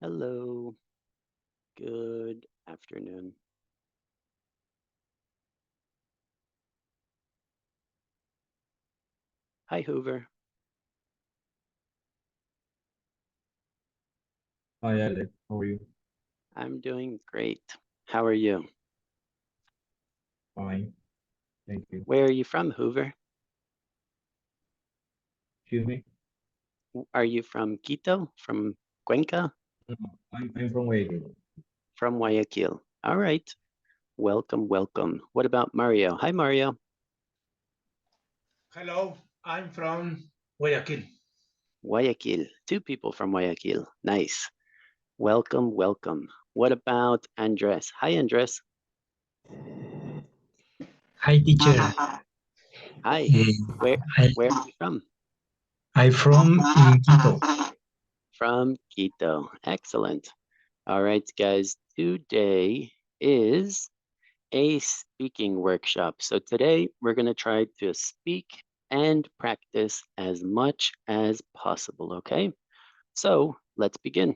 Hello, good afternoon. Hi, Hoover. Hi, Alex. How are you? I'm doing great. How are you? Fine. Thank you. Where are you from, Hoover? Excuse me? Are you from Quito? From Cuenca? No, I'm from Waco. From Guayaquil? All right. Welcome, welcome. What about Mario? Hi, Mario. Hello, I'm from Guayaquil. Guayaquil. Two people from Guayaquil. Nice. Welcome, welcome. What about Andres? Hi, Andres. Hi, teacher. Hi. Eh, Where I, where are you from? I'm from in Quito. From Quito. Excellent. All right, guys. Today is a speaking workshop. So today we're going to try to speak and practice as much as possible, okay? So let's begin.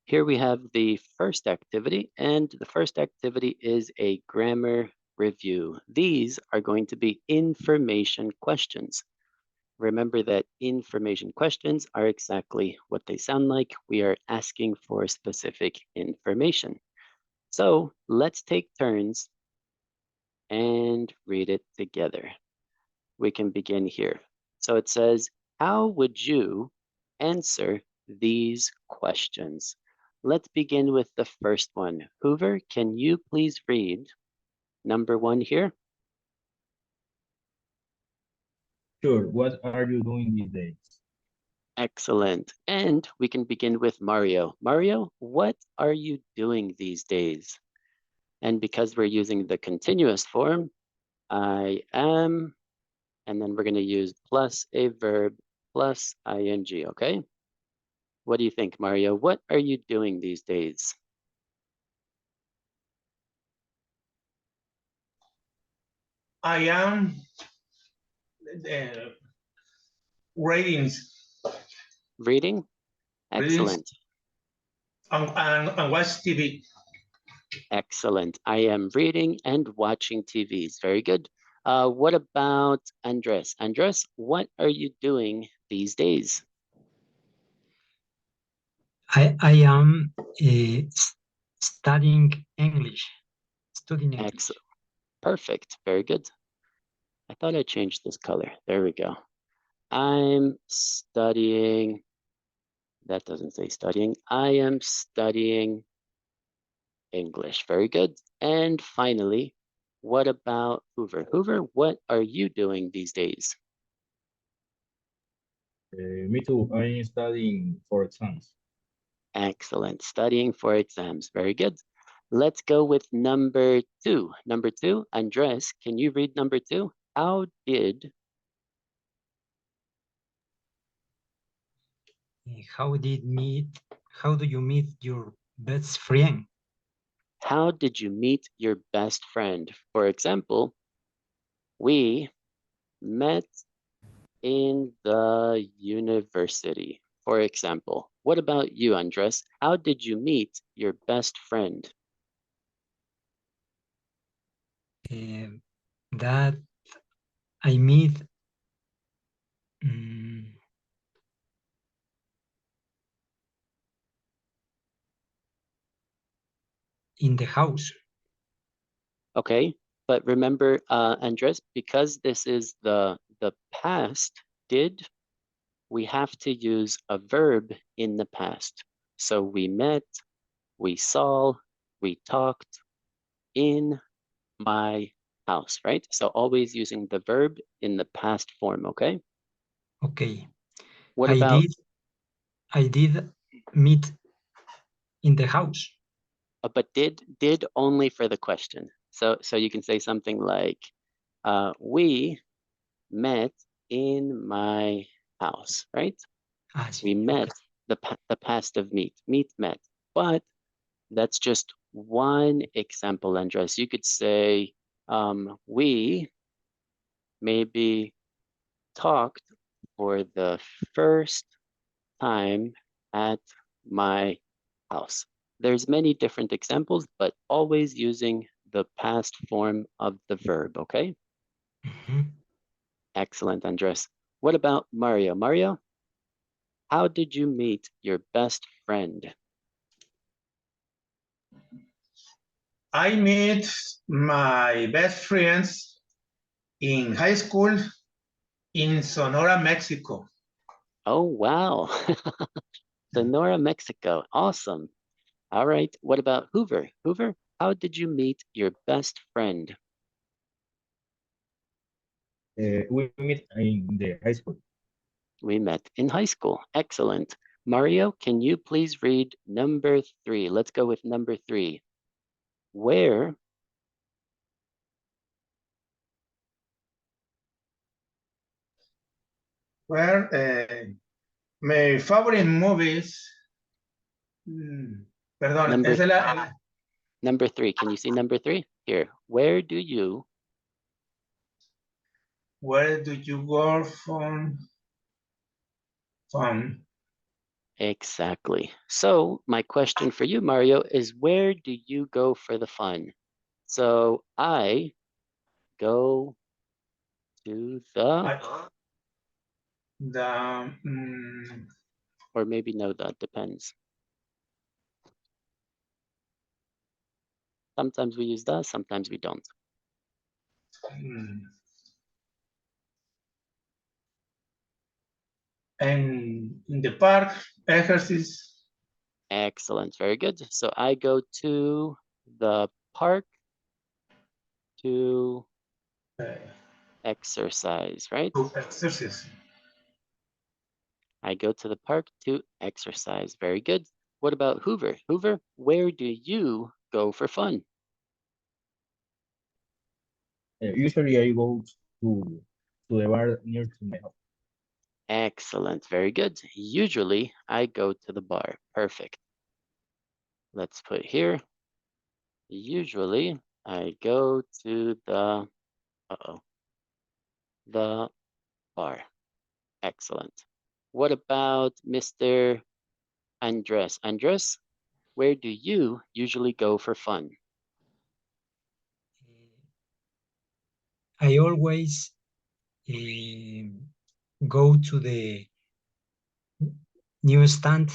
Here we have the first activity, and the first activity is a grammar review. These are going to be information questions. Remember that information questions are exactly what they sound like. We are asking for specific information. So let's take turns and read it together. We can begin here. So it says, how would you answer these questions? Let's begin with the first one. Hoover, can you please read number one here? Sure. What are you doing these days? Excellent. And we can begin with Mario. Mario, what are you doing these days? And because we're using the continuous form, I am, and then we're going to use plus a verb plus ing, okay? What do you think, Mario? What are you doing these days? I am uh, reading, Reading? reading Excellent. and watch TV. Excellent. I am reading and watching TVs. Very good. What about Andres? Andres, what are you doing these days? I am studying English, studying English. Excellent. Perfect. Very good. I thought I changed this color. There we go. I'm studying. That doesn't say studying. I am studying English. Very good. And finally, what about Hoover? Hoover, what are you doing these days? Me too. I'm studying for exams. Excellent. Studying for exams. Very good. Let's go with number two. Number two, Andres, can you read number two? How did meet? How do you meet your best friend? How did you meet your best friend? For example, we met in the university, for example. What about you, Andres? How did you meet your best friend? Uh, that I meet um, in the house. Okay, but remember, Andres, because this is the past, did, we have to use a verb in the past. So we met, we saw, we talked in my house, right? So always using the verb in the past form, okay? Okay. What I about, did I did meet in the house. but did only for the question. So you can say something like, we met in my house, right? Ah, We sí. met Okay. the past of meet met. But that's just one example, Andres. You could say we maybe talked for the first time at my house. There's many different examples, but always using the past form of the verb, okay? Mhm. Excellent, Andres. What about Mario? Mario, how did you meet your best friend? I met my best friends in high school in Sonora, Mexico. Oh, wow. Sonora, Mexico. Awesome. All right. What about Hoover? Hoover, how did you meet your best friend? We meet in the high school. We met in high school. Excellent. Mario, can you please read number 3? Let's go with number 3. Where Well, my favorite movies. Perdón, number es de la. number 3? Can you see number 3? Here. Where do you Where do you go from? exactly. So my question for you, Mario, is where do you go for the fun? So I go to The or maybe no, that depends. Sometimes we use the, sometimes we don't. and in the park exercise. Excellent, very good. So I go to the park to exercise, right? To exercise. I go to the park to exercise. Very good. What about Hoover? Hoover, where do you go for fun? Usually I go to the bar near to my house. Excellent, very good. Usually I go to the bar. Perfect. Let's put here. Usually I go to the, the bar. Excellent. What about Mr. Andres? Andres, where do you usually go for fun? I always go to the newsstand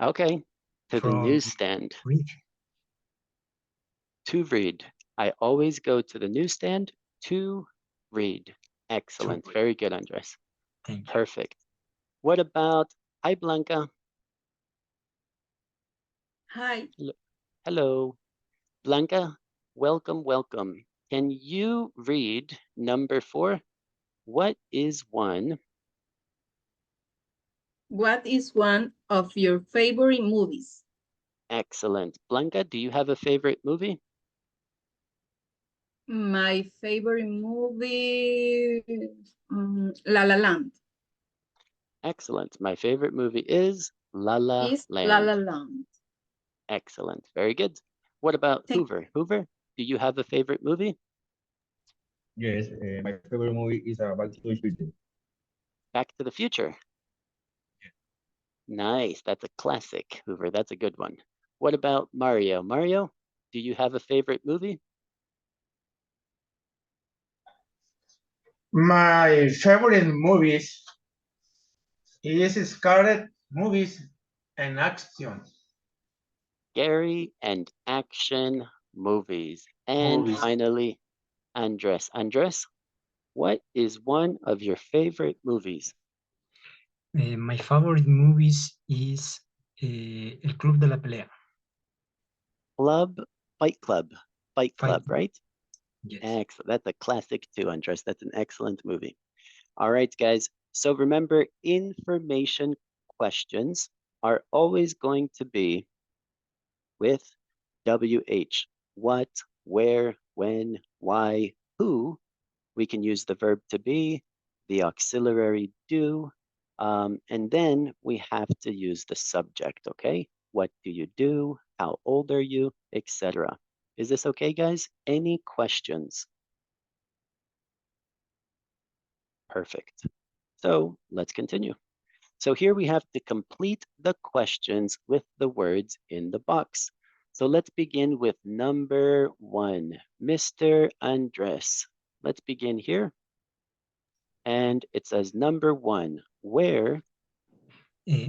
Okay, to the from newsstand read. to read. I always go to the newsstand to read. Excellent. Very good, Andres. Thank you. Perfect. What about, hi, Blanca. Hi. Hello. Blanca, welcome, welcome. Can you read number 4? What is one? What is one of your favorite movies? Excellent. Blanca, do you have a favorite movie? My favorite movie, La La Land. Excellent. My favorite movie is La La Is La La Land. Land. Excellent. Very good. What about Hoover? Hoover, do you have a favorite movie? Yes, my favorite movie is Back to the Future. Back to the Future. Nice. That's a classic, Hoover. That's a good one. What about Mario? Mario, do you have a favorite movie? My favorite movies is Scarlet movies and action. Scary and action movies. And finally, Andres. Andres, what is one of your favorite movies? My favorite movies is El Club de la Pelea. Fight Club, right? Yes. Excellent. That's a classic too, Andres. That's an excellent movie. All right, guys. So remember, information questions are always going to be with WH. What, where, when, why, who. We can use the verb to be, the auxiliary do, and then we have to use the subject, okay? What do you do? How old are you? Etc. Is this okay, guys? Any questions? Perfect. So let's continue. So here we have to complete the questions with the words in the box. So let's begin with number 1, Mr. Andres. Let's begin here. And it says number 1, where?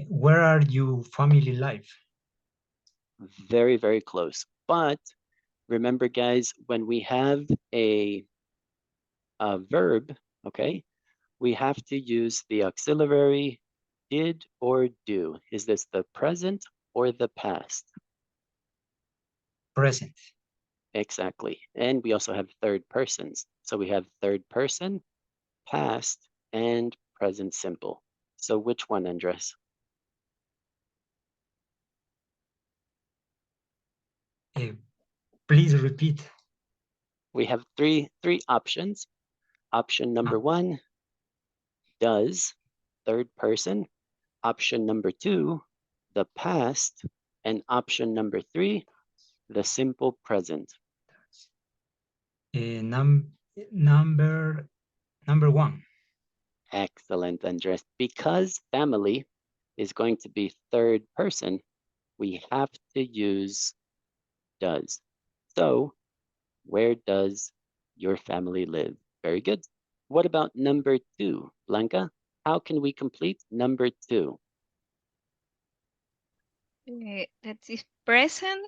Where are you family life? Very, very close. But remember, guys, when we have a verb, okay, we have to use the auxiliary did or do. Is this the present or the past? Present. Exactly. And we also have third persons. So we have third person, past, and present simple. So which one, Andres? Please repeat. We have three options. Option number 1, does, third person. Option number 2, the past. And option number 3, the simple present. Number 1. Excellent, Andres. Because family is going to be third person, we have to use does. So, where does your family live? Very good. What about number 2, Blanca? How can we complete number 2? That is present.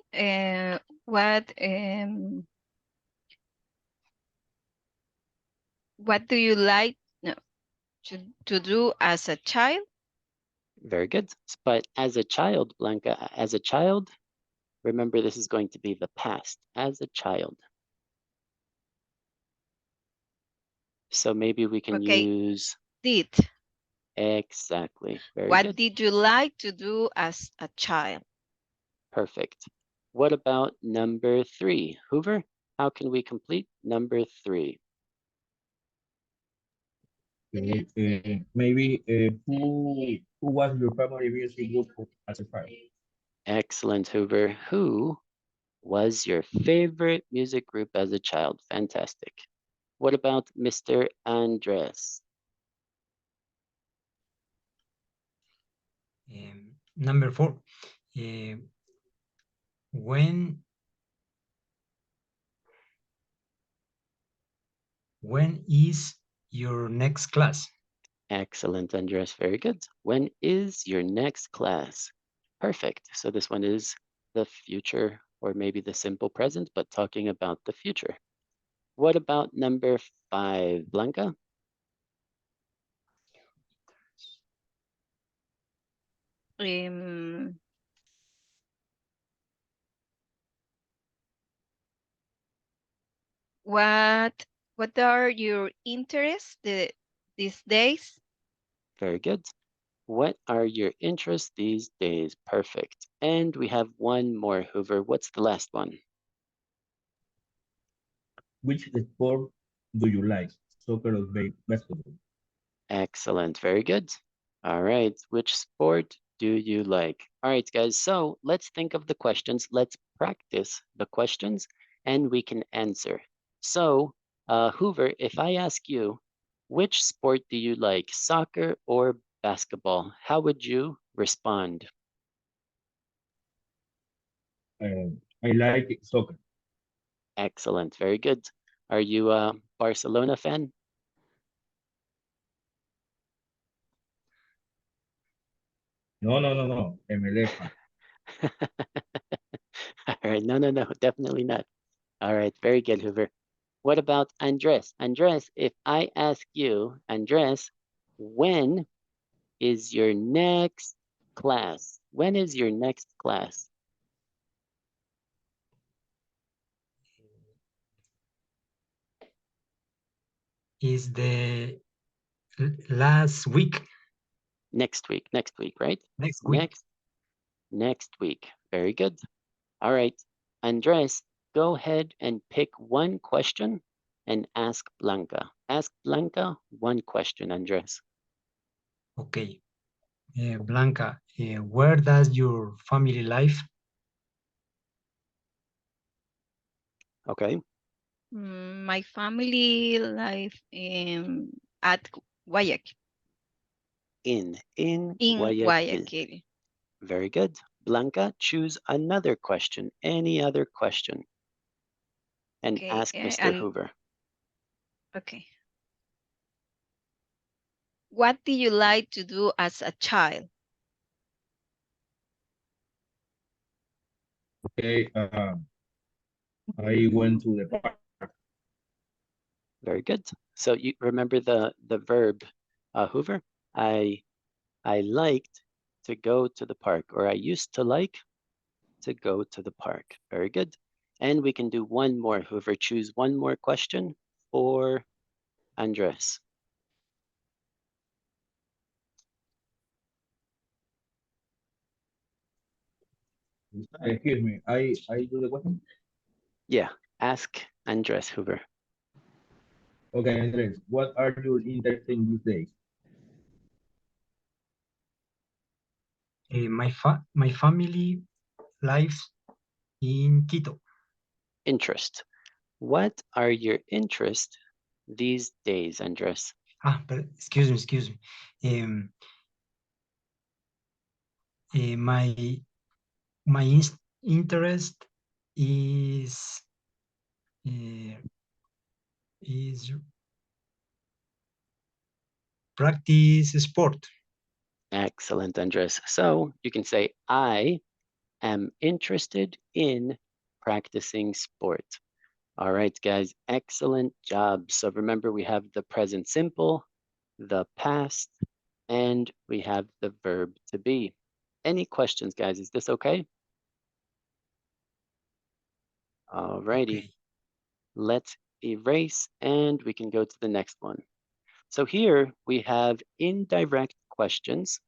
What do you like to do as a child? Very good. But as a child, Blanca, as a child, remember this is going to be the past, as a child. So maybe we can use Did. exactly. Very What good. did you like to do as a child? Perfect. What about number 3? Hoover, how can we complete number 3? Maybe who was your family music group as a child? Excellent, Hoover. Who was your favorite music group as a child? Fantastic. What about Mr. Andres? Number 4. When is your next class? Excellent, Andres. Very good. When is your next class? Perfect. So this one is the future or maybe the simple present, but talking about the future. What about number 5, Blanca? What are your interests these days? Very good. What are your interests these days? Perfect. And we have one more, Hoover. What's the last one? Which sport do you like? Soccer or basketball? Excellent. Very good. All right. Which sport do you like? All right, guys. So let's think of the questions. Let's practice the questions and we can answer. So, Hoover, if I ask you, which sport do you like, soccer or basketball? How would you respond? I like soccer. Excellent. Very good. Are you a Barcelona fan? No. MLS fan. All right. No, definitely not. All right. Very good, Hoover. What about Andres? Andres, if I ask you, Andres, when is your next class? When is your next class? Is the last week. Next week, right? Next week. Next week. Very good. All right. Andres, go ahead and pick one question and ask Blanca. Ask Blanca one question, Andres. Okay. Blanca, where does your family live? Okay. My family live at Guayaquil. In In Guayaquil. Guayaquil. Very good. Blanca, choose another question. Any other question. And Okay, ask Mr. and Hoover. okay. What did you like to do as a child? Okay, I went to the park. Very good. So you remember the verb, Hoover? I liked to go to the park, or I used to like to go to the park. Very good. And we can do one more, Hoover. Choose one more question for Andres. Excuse me, I do the question. Yeah, ask Andres Hoover. Okay, Andres, what are your interests these days? My family lives in Quito. Interest. What are your interests these days, Andres? But excuse me. My interest is uh, is practice sport. Excellent, Andres. So you can say, I am interested in practicing sport. All right, guys, excellent job. So remember, we have the present simple, the past, and we have the verb to be. Any questions, guys? Is this okay? All righty. Okay. Let's erase and we can go to the next one. So here we have indirect questions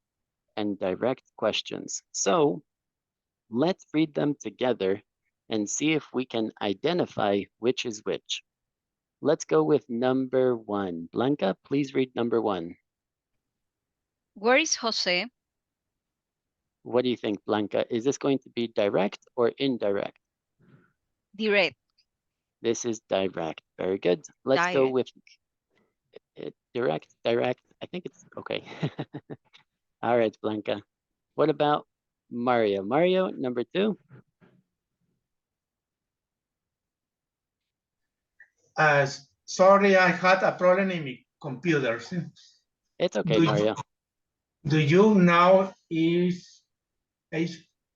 and direct questions. So let's read them together and see if we can identify which is which. Let's go with number 1. Blanca, please read number 1. Where is Jose? What do you think, Blanca? Is this going to be direct or indirect? Direct. This is direct. Very good. Let's go Direct. with direct. I think it's okay. All right, Blanca. What about Mario? Mario, number 2. Sorry, I had a problem in my computer. It's okay, Do Mario. Do you know if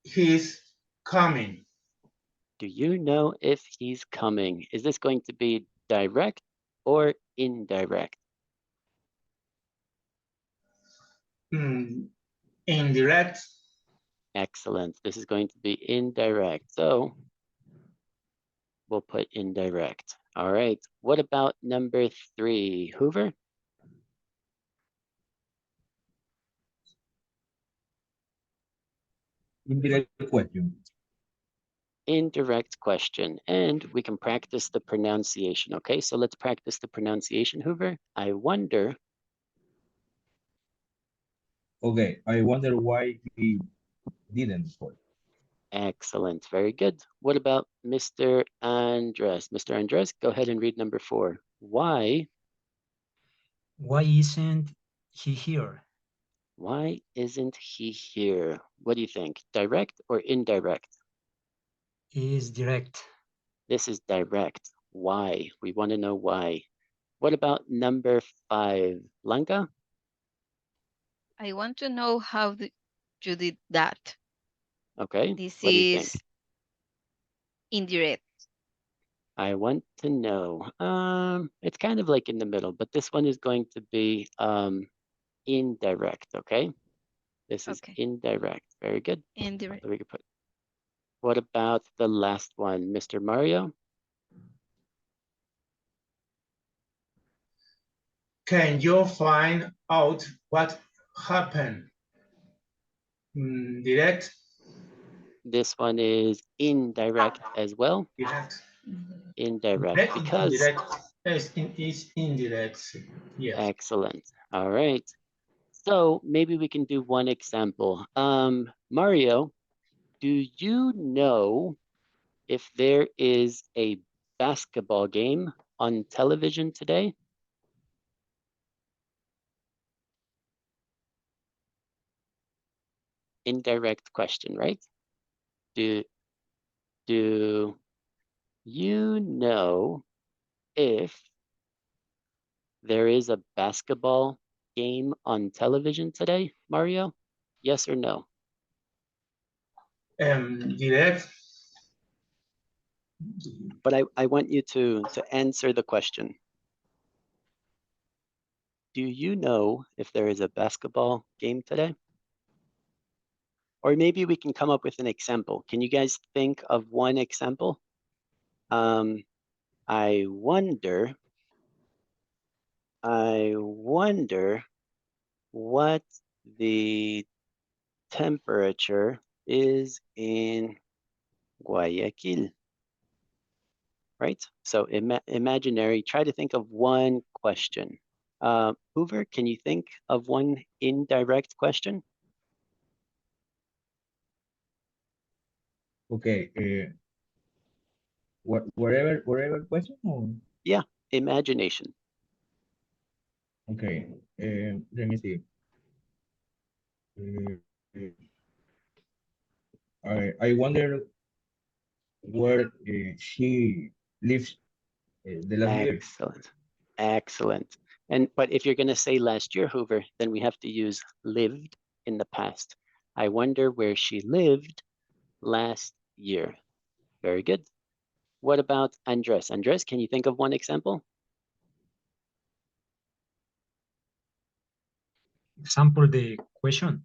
he's coming? Do you know if he's coming? Is this going to be direct or indirect? Indirect. Excellent. This is going to be indirect. So we'll put indirect. All right. What about number 3, Hoover? Indirect question. Indirect question. And we can practice the pronunciation. Okay, so let's practice the pronunciation, Hoover. I wonder. Okay, I wonder why he didn't respond. Excellent. Very good. What about Mr. Andres? Mr. Andres, go ahead and read number 4. Why isn't he here? Why isn't he here? What do you think? Direct or indirect? Is direct. This is direct. Why? We want to know why. What about number 5? Blanca? I want to know how you did that. Okay. This What do you think? is indirect. I want to know. It's kind of like in the middle, but this one is going to be indirect, okay? This is Okay. indirect. Very good. Indirect. So we could put. What about the last one, Mr. Mario? Can you find out what happened? Direct. This one is indirect as well. Direct. Indirect because Indirect. It's indirect. Yes. excellent. All right. So maybe we can do one example. Mario, do you know if there is a basketball game on television today? indirect question, right? Do you know if there is a basketball game on television today, Mario? Yes or no? Direct. But I want you to answer the question. Do you know if there is a basketball game today? Or maybe we can come up with an example. Can you guys think of one example? I wonder what the temperature is in Guayaquil, right? So imaginary, try to think of one question. Hoover, can you think of one indirect question? Okay. Whatever question or Yeah, imagination. okay. Let me see. Uh, I wonder where she lives the last year. Excellent. Excellent. But if you're going to say last year, Hoover, then we have to use lived in the past. I wonder where she lived last year. Very good. What about Andres? Andres, can you think of one example? Example the question,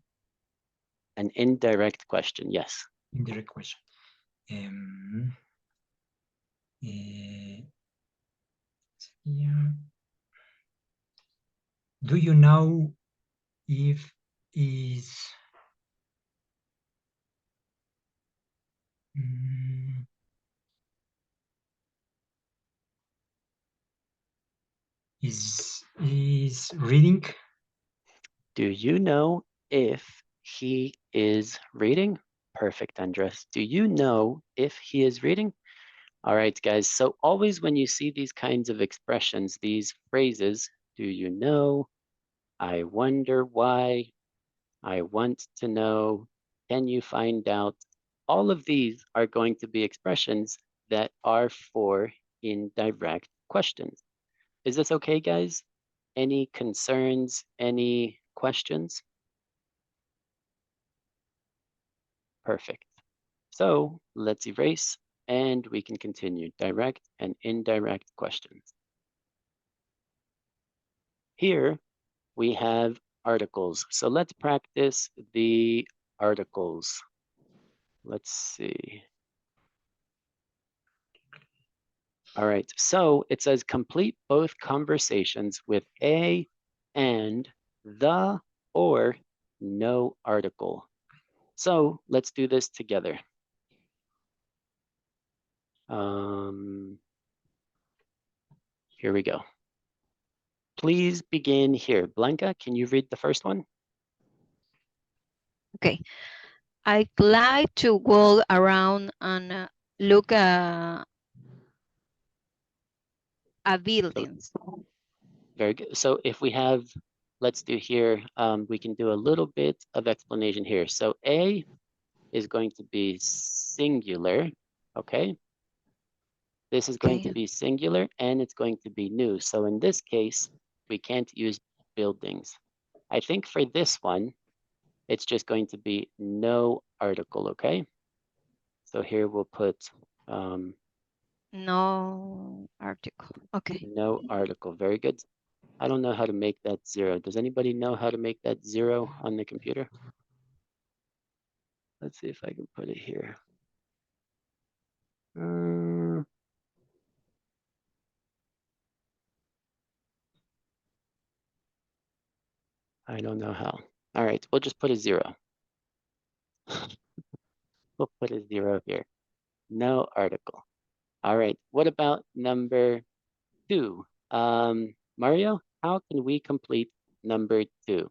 An indirect question, yes. indirect question. Eh, yeah. Do you know if is mm, is reading? Do you know if he is reading? Perfect, Andres. Do you know if he is reading? All right, guys. So always when you see these kinds of expressions, these phrases, do you know? I wonder why. I want to know. Can you find out? All of these are going to be expressions that are for indirect questions. Is this okay, guys? Any concerns? Any questions? Perfect. So let's erase and we can continue direct and indirect questions. Here we have articles. So let's practice the articles. Let's see. All right, so it says complete both conversations with a and the or no article. So let's do this together. Here we go. Please begin here. Blanca, can you read the first one? Okay. I'd like to walk around and look at buildings. Very good. So if we have, let's do here, we can do a little bit of explanation here. So A is going to be singular, okay? This is going to Okay. be singular and it's going to be new. So in this case, we can't use buildings. I think for this one, it's just going to be no article, okay? So here we'll put No article. Okay. no article. Very good. I don't know how to make that 0. Does anybody know how to make that 0 on the computer? Let's see if I can put it here. I don't know how. All right, we'll just put a 0. We'll put a 0 here. No article. All right, what about number 2? Mario, how can we complete number 2?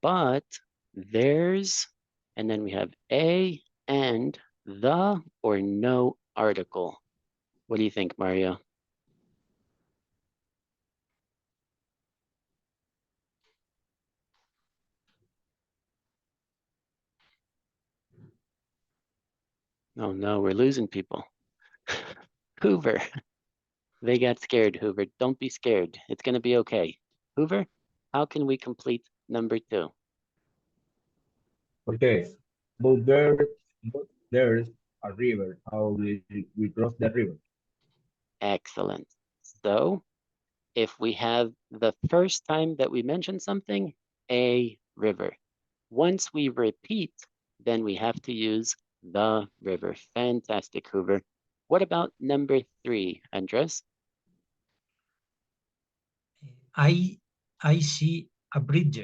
but there's, and then we have a and the or no article. What do you think, Mario? Oh no, we're losing people. Hoover. They got scared, Hoover. Don't be scared. It's going to be okay. Hoover, how can we complete number 2? Okay, but there's a river. How will we cross the river? Excellent. So if we have the first time that we mention something, a river. Once we repeat, then we have to use the river. Fantastic, Hoover. What about number 3, Andres? I see a bridge.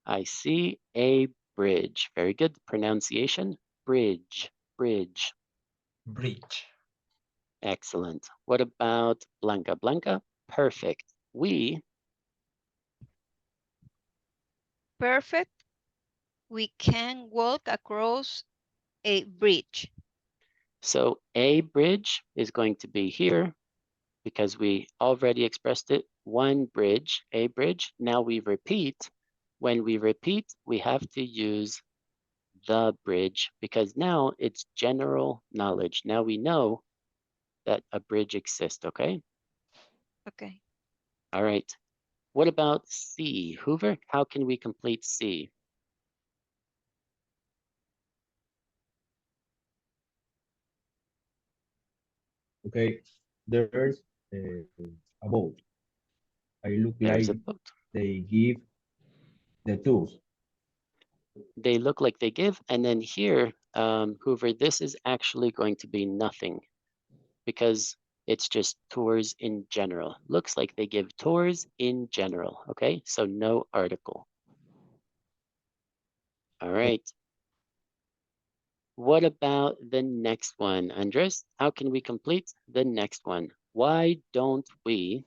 I see a bridge. Very good pronunciation. Bridge, bridge. Bridge. Excellent. What about Blanca? Blanca, perfect. Perfect. We can walk across a bridge. So a bridge is going to be here because we already expressed it. One bridge, a bridge. Now we repeat. When we repeat, we have to use the bridge because now it's general knowledge. Now we know that a bridge exists, okay? Okay. All right. What about C? Hoover, how can we complete C? Okay, there's a boat. I look There's a like boat. they give the tools. They look like they give. And then here, Hoover, this is actually going to be nothing because it's just tours in general. Looks like they give tours in general, okay? So no article. All right. What about the next one, Andres? How can we complete the next one? Why don't we?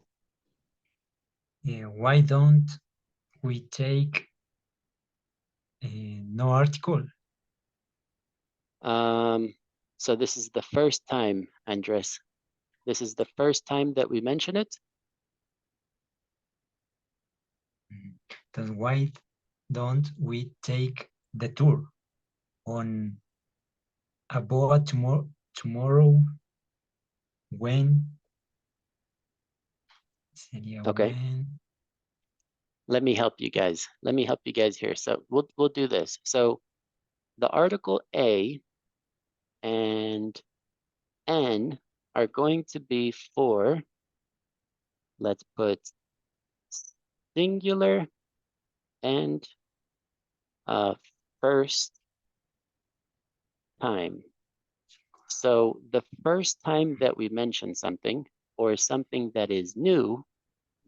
Why don't we take no article? So this is the first time, Andres. This is the first time that we mention it. Then why don't we take the tour on a boat tomorrow when sería Okay. when Let me help you guys. Let me help you guys here. So we'll do this. So the article A and N are going to be for, let's put singular and first time. So the first time that we mention something or something that is new,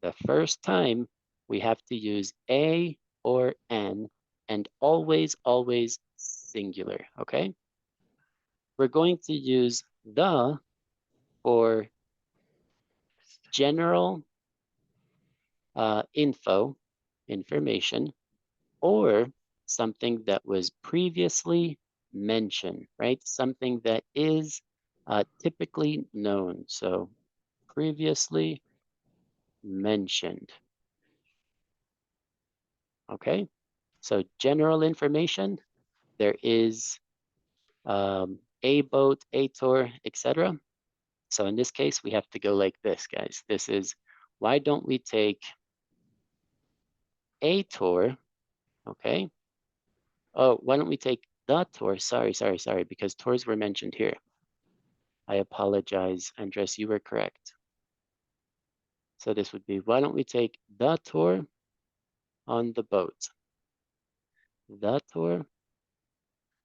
the first time we have to use a or N and always, always singular, okay? We're going to use the for general information, or something that was previously mentioned, right? Something that is typically known. So previously mentioned. Okay, so general information, there is a boat, a tour, etc. So in this case, we have to go like this, guys. This is, why don't we take a tour, okay? Oh, why don't we take the tour? Sorry, because tours were mentioned here. I apologize, Andres, you were correct. So this would be, why don't we take the tour on the boat? The tour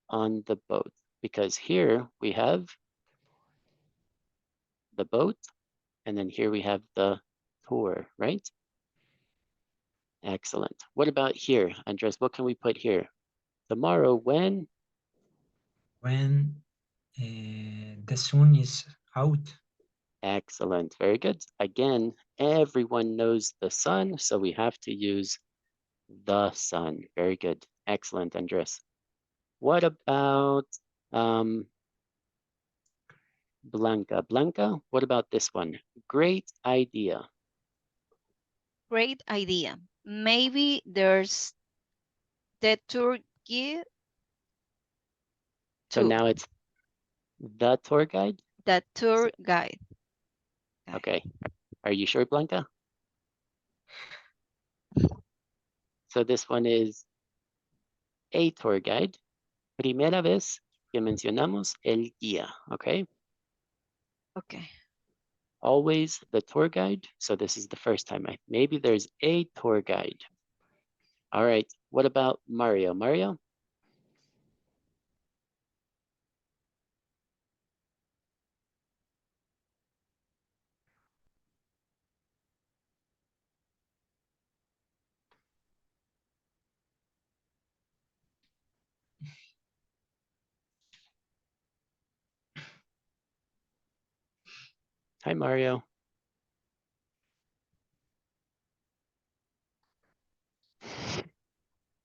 on the boat. Because here we have the boat, and then here we have the tour, right? Excellent. What about here, Andres? What can we put here? Tomorrow when? when the sun is out. Excellent. Very good. Again, everyone knows the sun, so we have to use The sun. Very good. Excellent, Andres. What about Blanca? Blanca, what about this one? Great idea. Great idea. Maybe there's the tour guide So too. now it's the tour guide. The tour guide. Okay. Are you sure, Blanca? So this one is a tour guide. Primera vez que mencionamos el guía, okay? Okay. Always the tour guide. So this is the first time. Maybe there's a tour guide. All right. What about Mario? Mario? Hi, Mario.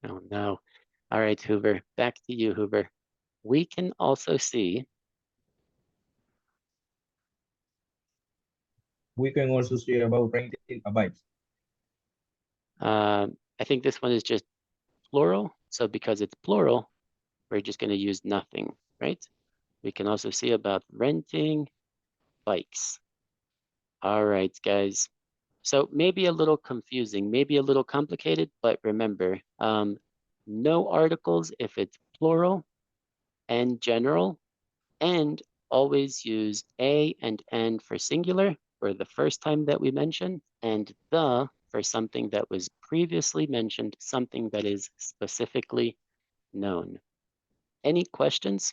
Oh, no. All right, Hoover. Back to you, Hoover. We can also see We can also see about renting a bike. I think this one is just plural. So because it's plural, we're just going to use nothing, right? We can also see about renting bikes. All right, guys. So maybe a little confusing, maybe a little complicated, but remember, no articles if it's plural and general, and always use a and n for singular for the first time that we mentioned, and the for something that was previously mentioned, something that is specifically known. Any questions?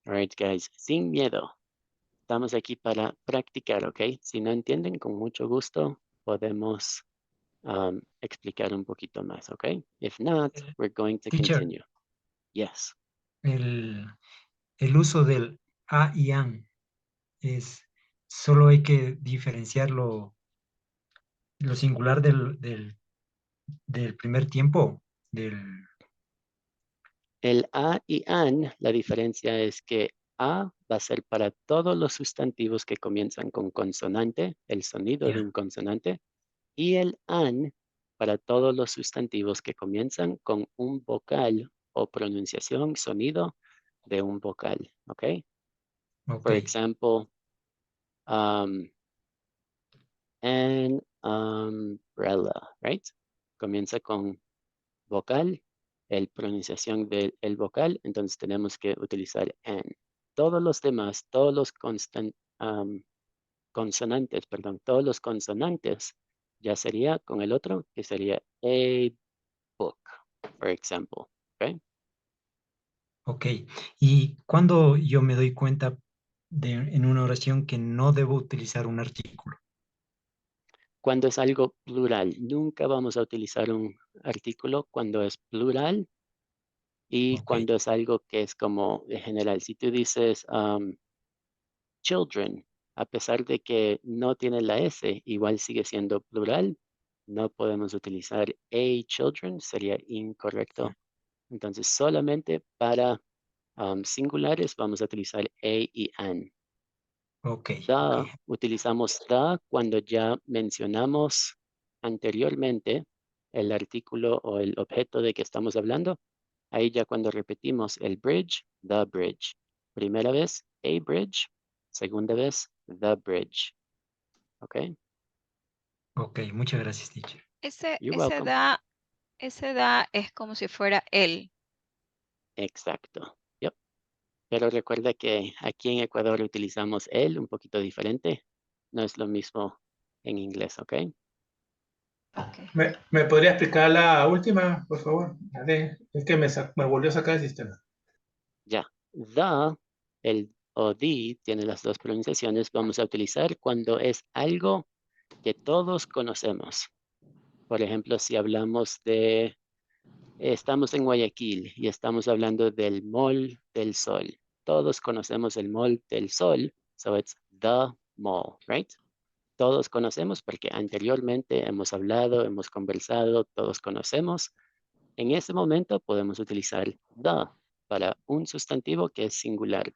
All right, guys, sin miedo. Estamos aquí para practicar, ¿ok? Si no entienden, con mucho gusto podemos explicar un poquito más, ¿ok? If not, we're going to Teacher, continue. Yes. el uso del a y an es, solo hay que diferenciar lo singular del primer tiempo, El a y an, la diferencia es que a va a ser para todos los sustantivos que comienzan con consonante, el sonido de un consonante, y el an para todos los sustantivos que comienzan con un vocal o pronunciación, sonido de un vocal, ¿ok? For example, an umbrella, right? Comienza con vocal, el pronunciación del vocal, entonces tenemos que utilizar an. Todos los demás, todos los consonantes, perdón, todos los consonantes ya sería con el otro, que sería a book, for example, ¿ok? Ok. ¿Y cuando yo me doy cuenta en una oración que no debo utilizar un artículo? Cuando es algo plural, nunca vamos a utilizar un artículo cuando es plural y cuando es algo que es como de general. Si tú dices children, a pesar de que no tiene la S, igual sigue siendo plural, no podemos utilizar a children, sería incorrecto. Entonces, solamente para singulares vamos a utilizar a y an. The, utilizamos the cuando ya mencionamos anteriormente el artículo o el objeto de que estamos hablando. Ahí ya cuando repetimos el bridge, the bridge. Primera vez, a bridge. Segunda vez, the bridge. ¿Ok? Ok, muchas gracias, teacher. You're welcome. Ese da es como si fuera él. Exacto. Yep. Pero recuerda que aquí en Ecuador utilizamos el un poquito diferente. No es lo mismo en inglés, ¿ok? ¿Me podría explicar la última, por favor? Es que me volvió a sacar el sistema. Ya. The, el o the, tiene las dos pronunciaciones. Vamos a utilizar cuando es algo que todos conocemos. Por ejemplo, si hablamos de, estamos en Guayaquil y estamos hablando del Mall del Sol. Todos conocemos el Mall del Sol, so it's the mall, right? todos conocemos porque anteriormente hemos hablado, hemos conversado, todos conocemos. En ese momento podemos utilizar the para un sustantivo que es singular.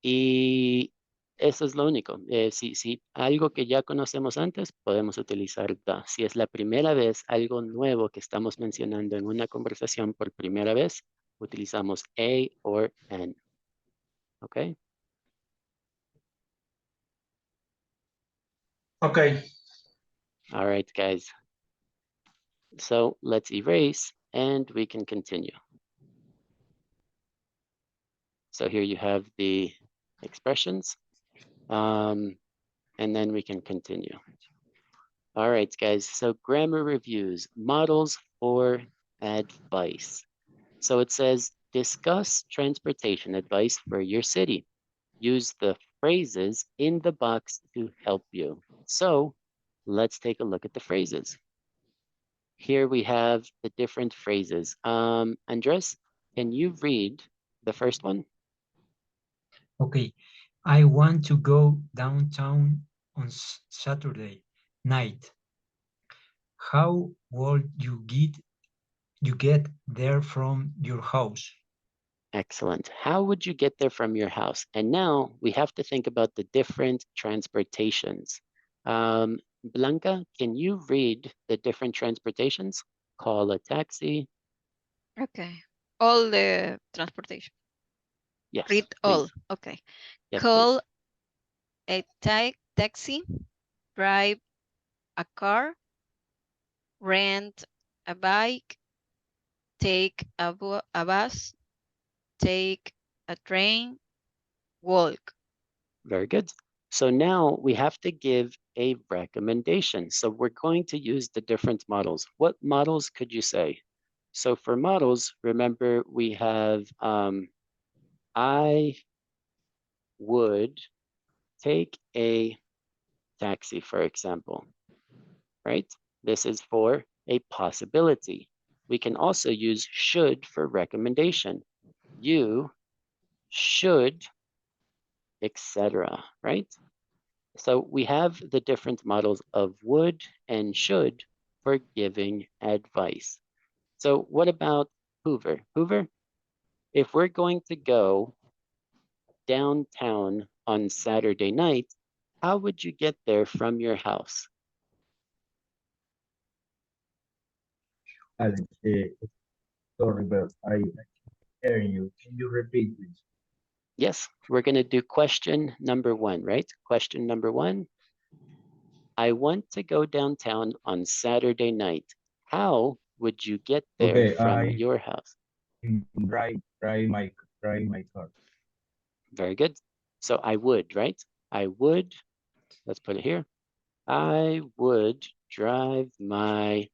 Y eso es lo único. Si algo que ya conocemos antes, podemos utilizar the. Si es la primera vez, algo nuevo que estamos mencionando en una conversación por primera vez, utilizamos a or an. ¿Ok? Okay. All right, guys. So let's erase and we can continue. So here you have the expressions, and then we can continue. All right, guys. So grammar reviews, models for advice. So it says, discuss transportation advice for your city. Use the phrases in the box to help you. So let's take a look at the phrases. Here we have the different phrases. Andres, can you read the first one? Okay, I want to go downtown on Saturday night. How would you get there from your house? Excellent. How would you get there from your house? And now we have to think about the different transportations. Blanca, can you read the different transportations? Call a taxi. Okay. All the transportation. Yes, Read all. please. Okay. Yes, Call a taxi, drive a car, rent a bike, take a bus, take a train, walk. Very good. So now we have to give a recommendation. So we're going to use the different models. What models could you say? So for models, remember we have I would take a taxi, for example, right? This is for a possibility. We can also use should for recommendation. You should, etc., right? So we have the different models of would and should for giving advice. So what about Hoover? Hoover, if we're going to go downtown on Saturday night, how would you get there from your house? Alex, sorry, but I hearing you. Can you repeat, please? Yes, we're going to do question number one, right? Question number one. I want to go downtown on Saturday night. How would you get there Okay, from I your house? drive my car. Very good. So I would, right? I would, let's put it here. I would drive my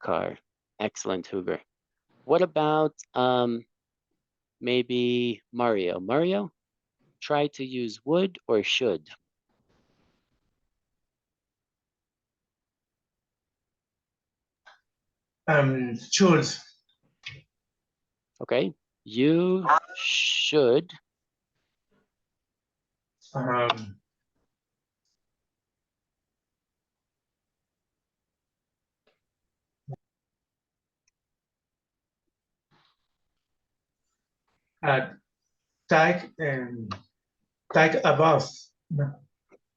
car. Excellent, Hoover. What about maybe Mario? Mario, try to use would or should. Should. Okay, you should Um, take a bus.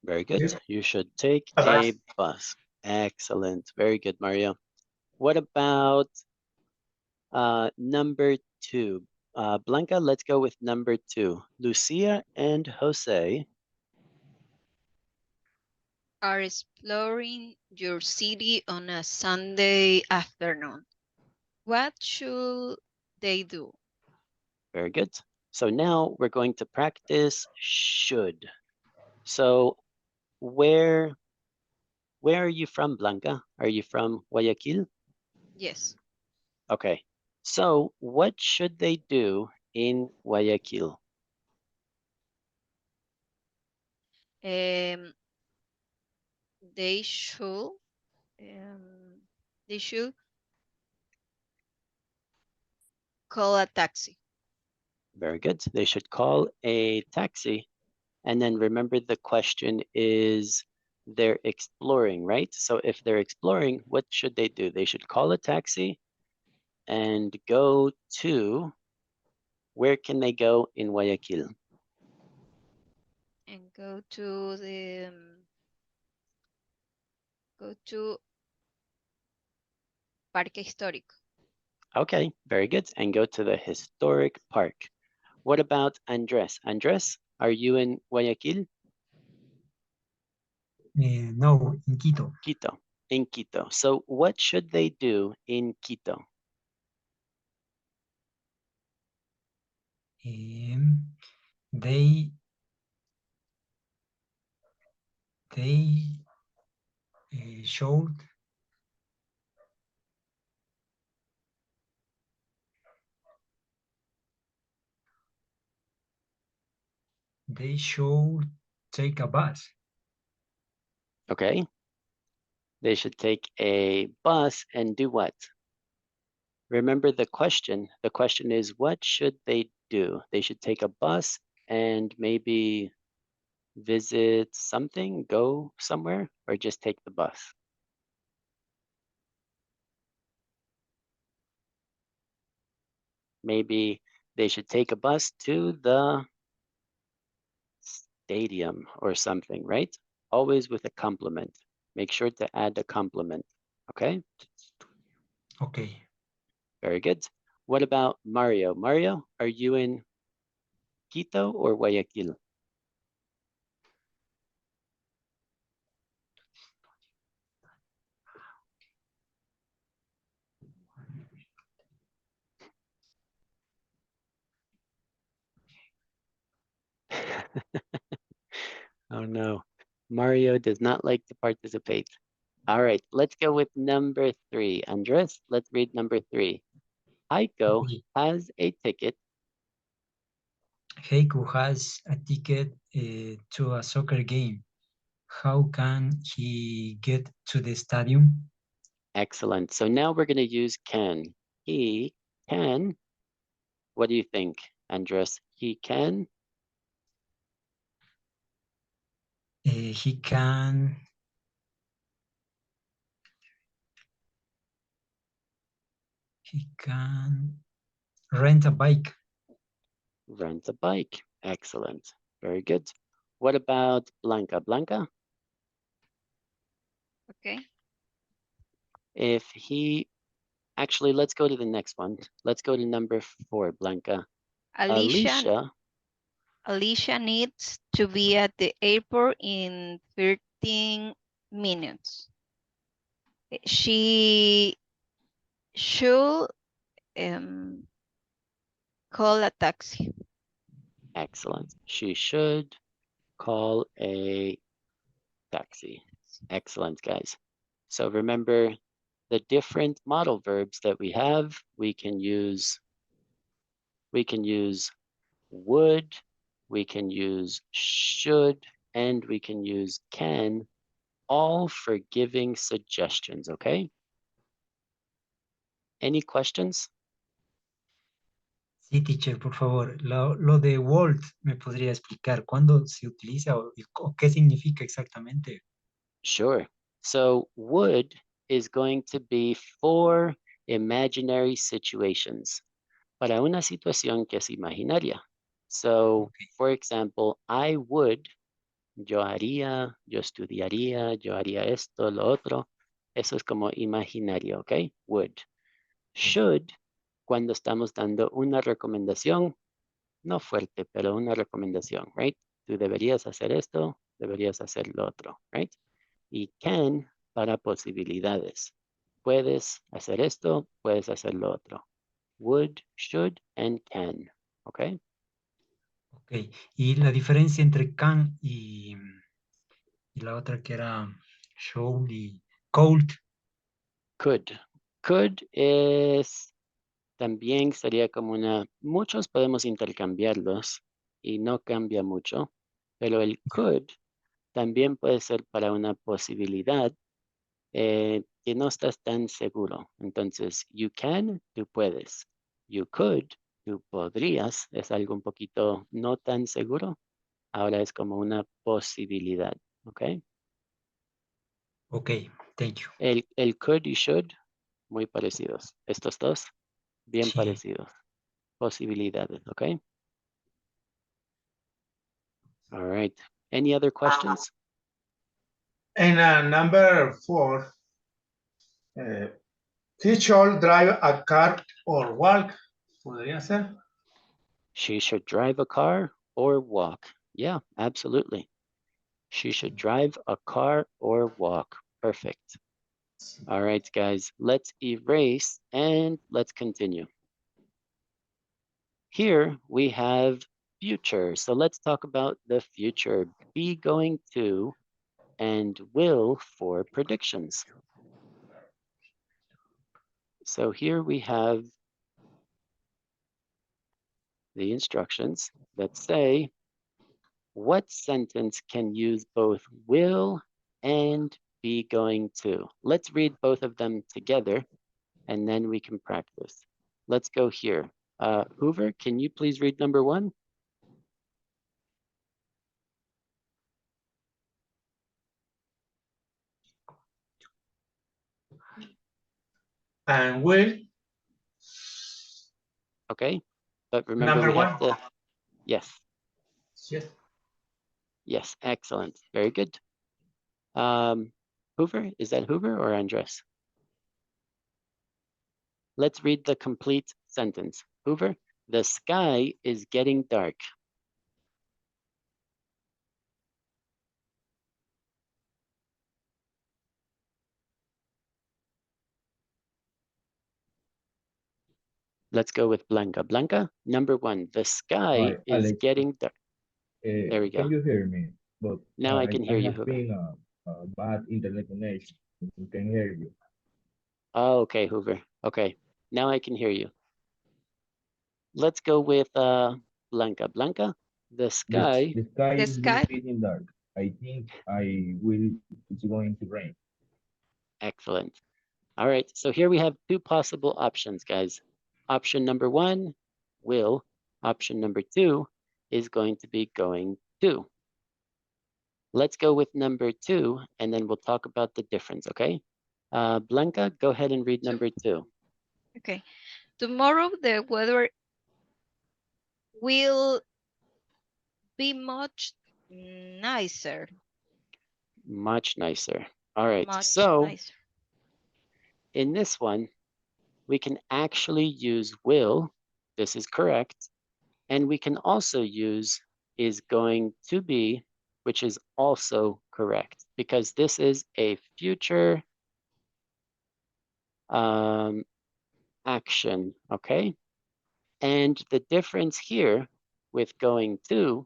very good. You should take A a bus. bus. Excellent. Very good, Mario. What about number two? Blanca, let's go with number two. Lucia and Jose Are exploring your city on a Sunday afternoon. What should they do? Very good. So now we're going to practice should. So where are you from, Blanca? Are you from Guayaquil? Yes. Okay. So what should they do in Guayaquil? Um, they should um, they should call a taxi. Very good. They should call a taxi And then remember the question is they're exploring, right? So if they're exploring, what should they do? They should call a taxi and go to, where can they go in Guayaquil? And go to the Parque Histórico. Okay, very good. And go to the historic park. What about Andres? Andres, are you in Guayaquil? No, in Quito. Quito, in Quito. So what should they do in Quito? They showed take a bus. Okay. They should take a bus and do what? Remember the question. The question is, what should they do? They should take a bus and maybe visit something, go somewhere, or just take the bus? Maybe they should take a bus to the stadium or something, right? Always with a complement. Make sure to add a complement, okay? Okay. Very good. What about Mario? Mario, are you in Quito or Guayaquil? Oh no, Mario does not like to participate. All right, let's go with number 3. Andres, let's read number 3. Aiko Okay. has a ticket. Heiko has a ticket to a soccer game. How can he get to the stadium? Excellent. So now we're going to use can. He can. What do you think, Andres? He can. He can rent a bike. Rent a bike. Excellent. Very good. What about Blanca? Blanca, Okay. if he, actually, let's go to the next one. Let's go to number 4, Blanca. Alicia needs to be at the airport in 13 minutes. She should call a taxi. Excellent. She should call a taxi. Excellent, guys. So remember the different modal verbs that we have. We can use would, we can use should, and we can use can, all for giving suggestions, okay? Any questions? Sí, teacher, por favor. Lo de Walt, ¿me podría explicar cuándo se utiliza o qué significa exactamente? Sure. So would is going to be for imaginary situations, para una situación que es imaginaria. So, Okay. for example, I would, yo haría, yo estudiaría, yo haría esto, lo otro. Eso es como imaginario, ¿ok? Would. Should, cuando estamos dando una recomendación, no fuerte, pero una recomendación, right? Tú deberías hacer esto, deberías hacer lo otro, right? Y can para posibilidades. Puedes hacer esto, puedes hacer lo otro. Would, should, and can, ¿ok? Ok. Y la diferencia entre can y la otra que era should y could. Could. Could es, también sería como una, muchos podemos intercambiarlos y no cambia mucho, pero el could también puede ser para una posibilidad que no estás tan seguro. Entonces, you can, tú puedes. You could, tú podrías, es algo un poquito no tan seguro. Ahora es como una posibilidad, ¿ok? Ok, thank you. El could y should, muy parecidos. Estos dos, bien Sí. parecidos. Posibilidades, ¿ok? All right. Any other questions? And number 4, he should drive a car or walk. Podría ser. She should drive a car or walk. Yeah, absolutely. She should drive a car or walk. Perfect. All right, guys, let's erase and let's continue. Here we have future. So let's talk about the future. Be going to and will for predictions. So here we have the instructions that say what sentence can use both will and be going to. Let's read both of them together and then we can practice. Let's go here. Hoover, can you please read number 1? And will. Okay, but remember Number we have 1. to, yes, Yes. yes, excellent, very good. Hoover, is that Hoover or Andres? Let's read the complete sentence. Hoover, the sky is getting dark. Let's go with Blanca. Blanca, number 1, the sky Hi, is Alex. getting dark. There we go. Can you hear me? But Now I can hear you, have Hoover. been a bad internet connection. I can hear you. Oh, okay, Hoover. Okay, now I can hear you. Let's go with Blanca. Blanca, the sky. The sky The is sky. getting dark. I think it's going to rain. Excellent. All right, so here we have 2 possible options, guys. Option number 1, will. Option number 2 is going to be going to. Let's go with number 2, and then we'll talk about the difference, okay? Blanca, go ahead and read number 2. Okay. Tomorrow the weather will be much nicer. Much nicer. All right, Much so nicer. in this one, we can actually use will. This is correct. And we can also use is going to be, which is also correct, because this is a future action, okay? And the difference here with going to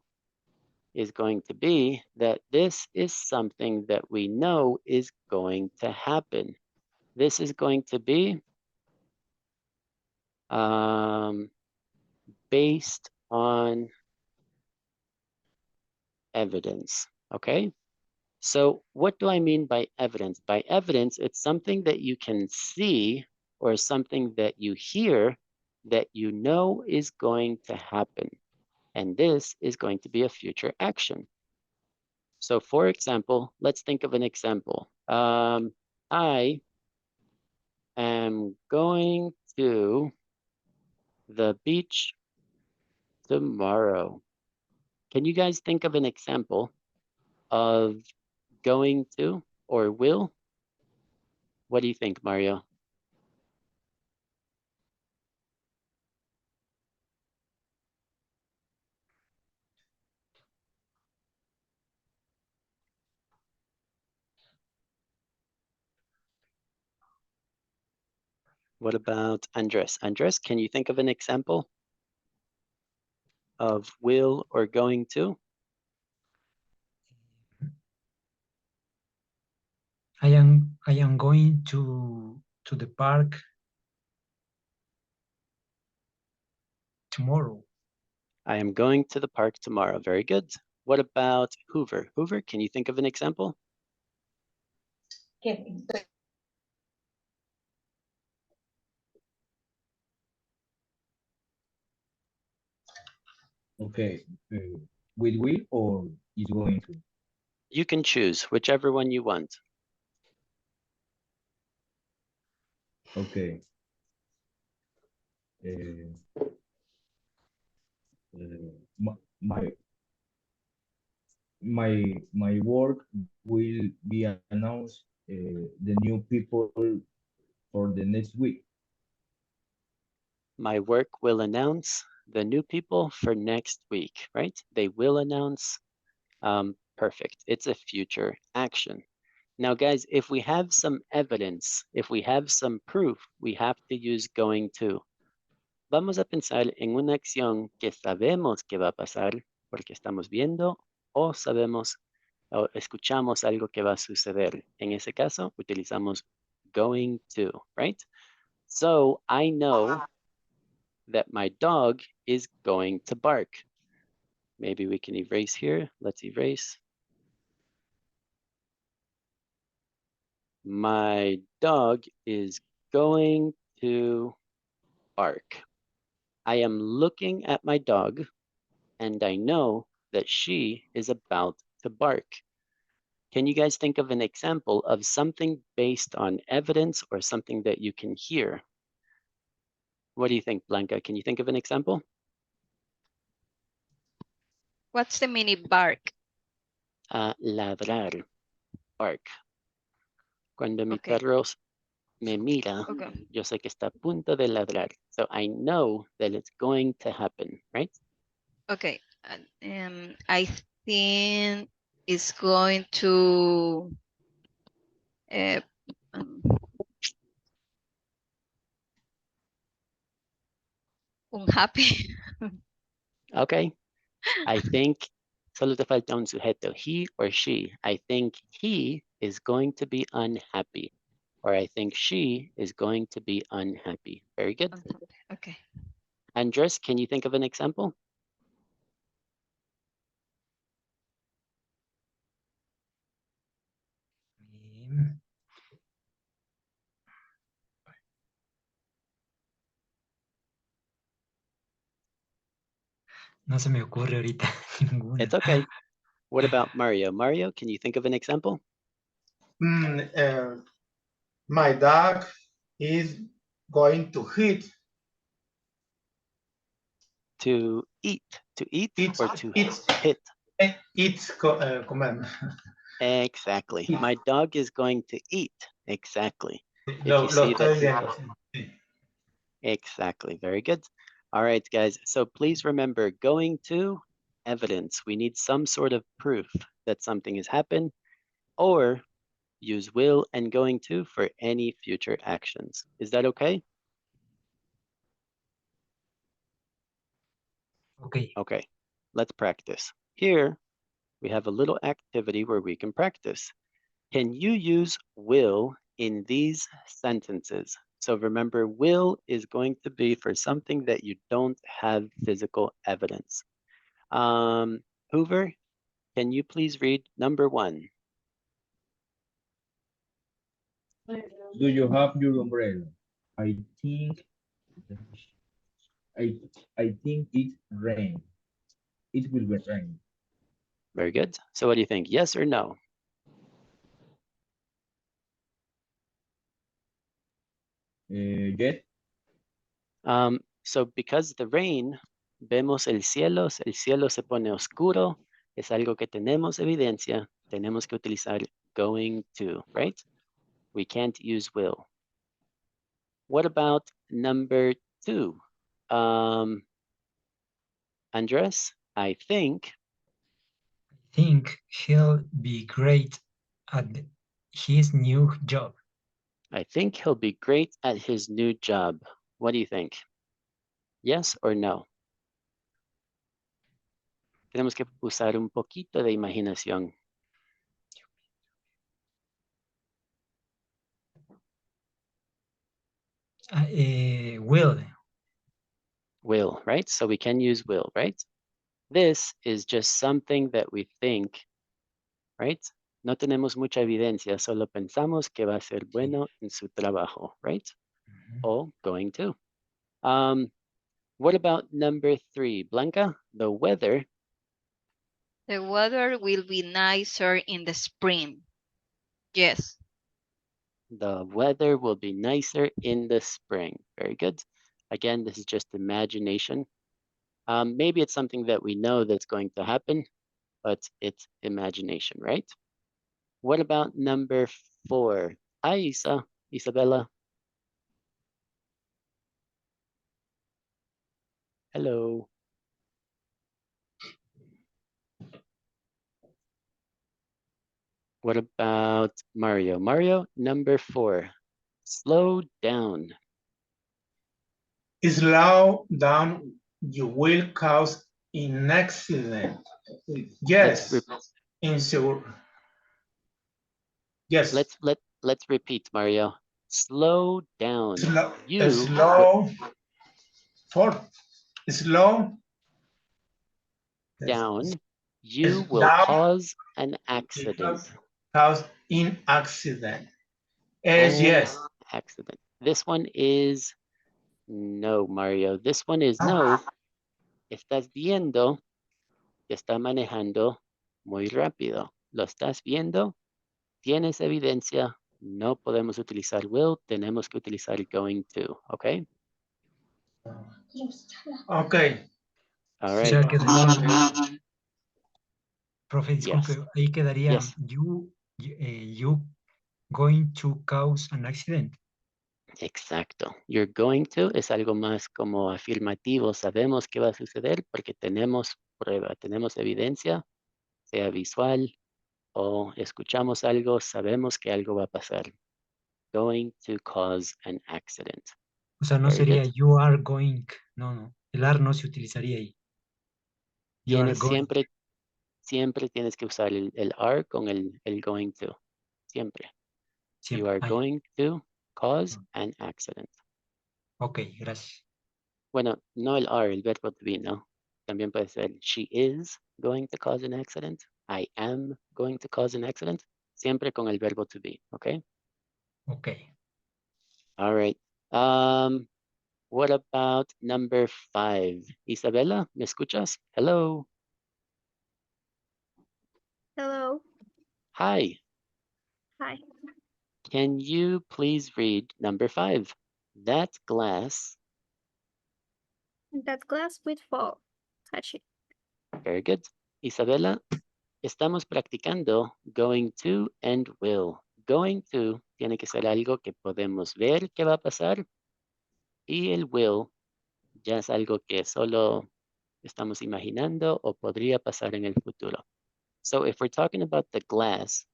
is going to be that this is something that we know is going to happen. This is going to be based on evidence, okay? So what do I mean by evidence? By evidence, it's something that you can see or something that you hear that you know is going to happen. And this is going to be a future action. So for example, let's think of an example. I am going to the beach tomorrow. Can you guys think of an example of going to or will? What do you think, Mario? What about Andres? Andres, can you think of an example of will or going to? I am going to the park tomorrow. I am going to the park tomorrow. Very good. What about Hoover? Hoover, can you think of an example? Okay. will or is going to? You can choose whichever one you want. Okay. Uh, my my work will be announced the new people for the next week. My work will announce the new people for next week, right? They will announce. Perfect. It's a future action. Now, guys, if we have some evidence, if we have some proof, we have to use going to. Vamos a pensar en una acción que sabemos que va a pasar porque estamos viendo o sabemos o escuchamos algo que va a suceder. En ese caso, utilizamos going to, right? So I know that my dog is going to bark. Maybe we can erase here. Let's erase. My dog is going to bark. I am looking at my dog and I know that she is about to bark. Can you guys think of an example of something based on evidence or something that you can hear? What do you think, Blanca? Can you think of an example? What's the meaning bark? Ladrar, bark. Cuando mi Okay. perro me mira, Okay. yo sé que está a punto de ladrar. So I know that it's going to happen, right? Okay. I think it's going to um, unhappy. Okay. I think solo te falta un sujeto, he or she. I think he is going to be unhappy. Or I think she is going to be unhappy. Very good. Unhappy. Okay. Andres, can you think of an example? Em, No se me ocurre ahorita ninguna. It's okay. What about Mario? Mario, can you think of an example? My dog is going to hit. To eat It's or to it's hit? it's command. Exactly. My dog is going to eat. Exactly. If Lo you see that, estoy viendo. Sí. exactly. Very good. All right, guys. So please remember, going to evidence. We need some sort of proof that something has happened, or use will and going to for any future actions. Is that okay? Okay. Okay, let's practice. Here, we have a little activity where we can practice. Can you use will in these sentences? So remember, will is going to be for something that you don't have physical evidence. Hoover, can you please read number 1? Do you have your umbrella? I think I I think it rain. It will rain. Very good. So what do you think? Yes or no? Yes. So because the rain, vemos el cielo se pone oscuro, es algo que tenemos evidencia, tenemos que utilizar going to, right? We can't use will. What about number 2? Andres, I think He'll be great at his new job. he'll be great at his new job. What do you think? Yes or no? Tenemos que usar un poquito de imaginación. Will. Will, right? So we can use will, right? This is just something that we think, right? No tenemos mucha evidencia, solo pensamos que va a ser bueno en su trabajo, right? O going to. What about number 3? Blanca, the weather The weather will be nicer in the spring. Yes. The weather will be nicer in the spring. Very good. Again, this is just imagination. Maybe it's something that we know that's going to happen, but it's imagination, right? What about number 4? Hi, Isabella. Hello. What about Mario? Mario, number 4. Slow down. Slow down, you will cause an accident. Yes, insure. Yes, Let's repeat, Mario. Slow down. slow, You slow, for, slow down. You will down, cause an accident. cause an accident. An Yes. accident. This one is no, Mario. This one is no. Estás viendo que está manejando muy rápido. Lo estás viendo. Tienes evidencia. No podemos utilizar will. Tenemos que utilizar going to. Okay. Okay. All O right. sea, quedaría, profe, disculpe, Yes. ahí quedaría Yes. you going to cause an accident. Exacto. You're going to es algo más como afirmativo. Sabemos que va a suceder porque tenemos prueba, tenemos evidencia, sea visual o escuchamos algo, sabemos que algo va a pasar. Going to cause an accident. O sea, no Very sería good. you are going. No. El are no se utilizaría ahí. You are Tienes going. siempre tienes que usar el are con el going to. Siempre. You Siempre. are Ahí. going to cause an accident. Ok, gracias. Bueno, no el are, el verbo to be, ¿no? También puede ser she is going to cause an accident. I am going to cause an accident. Siempre con el verbo to be, okay? Ok. All right. What about number 5? Isabella, ¿me escuchas? Hello. Hello. Hi. Hi. Can you please read number 5? That glass. That glass will fall. Touch it. Very good. Isabella, estamos practicando going to and will. Going to tiene que ser algo que podemos ver que va a pasar y el will ya es algo que solo estamos imaginando o podría pasar en el futuro. So if we're talking about the glass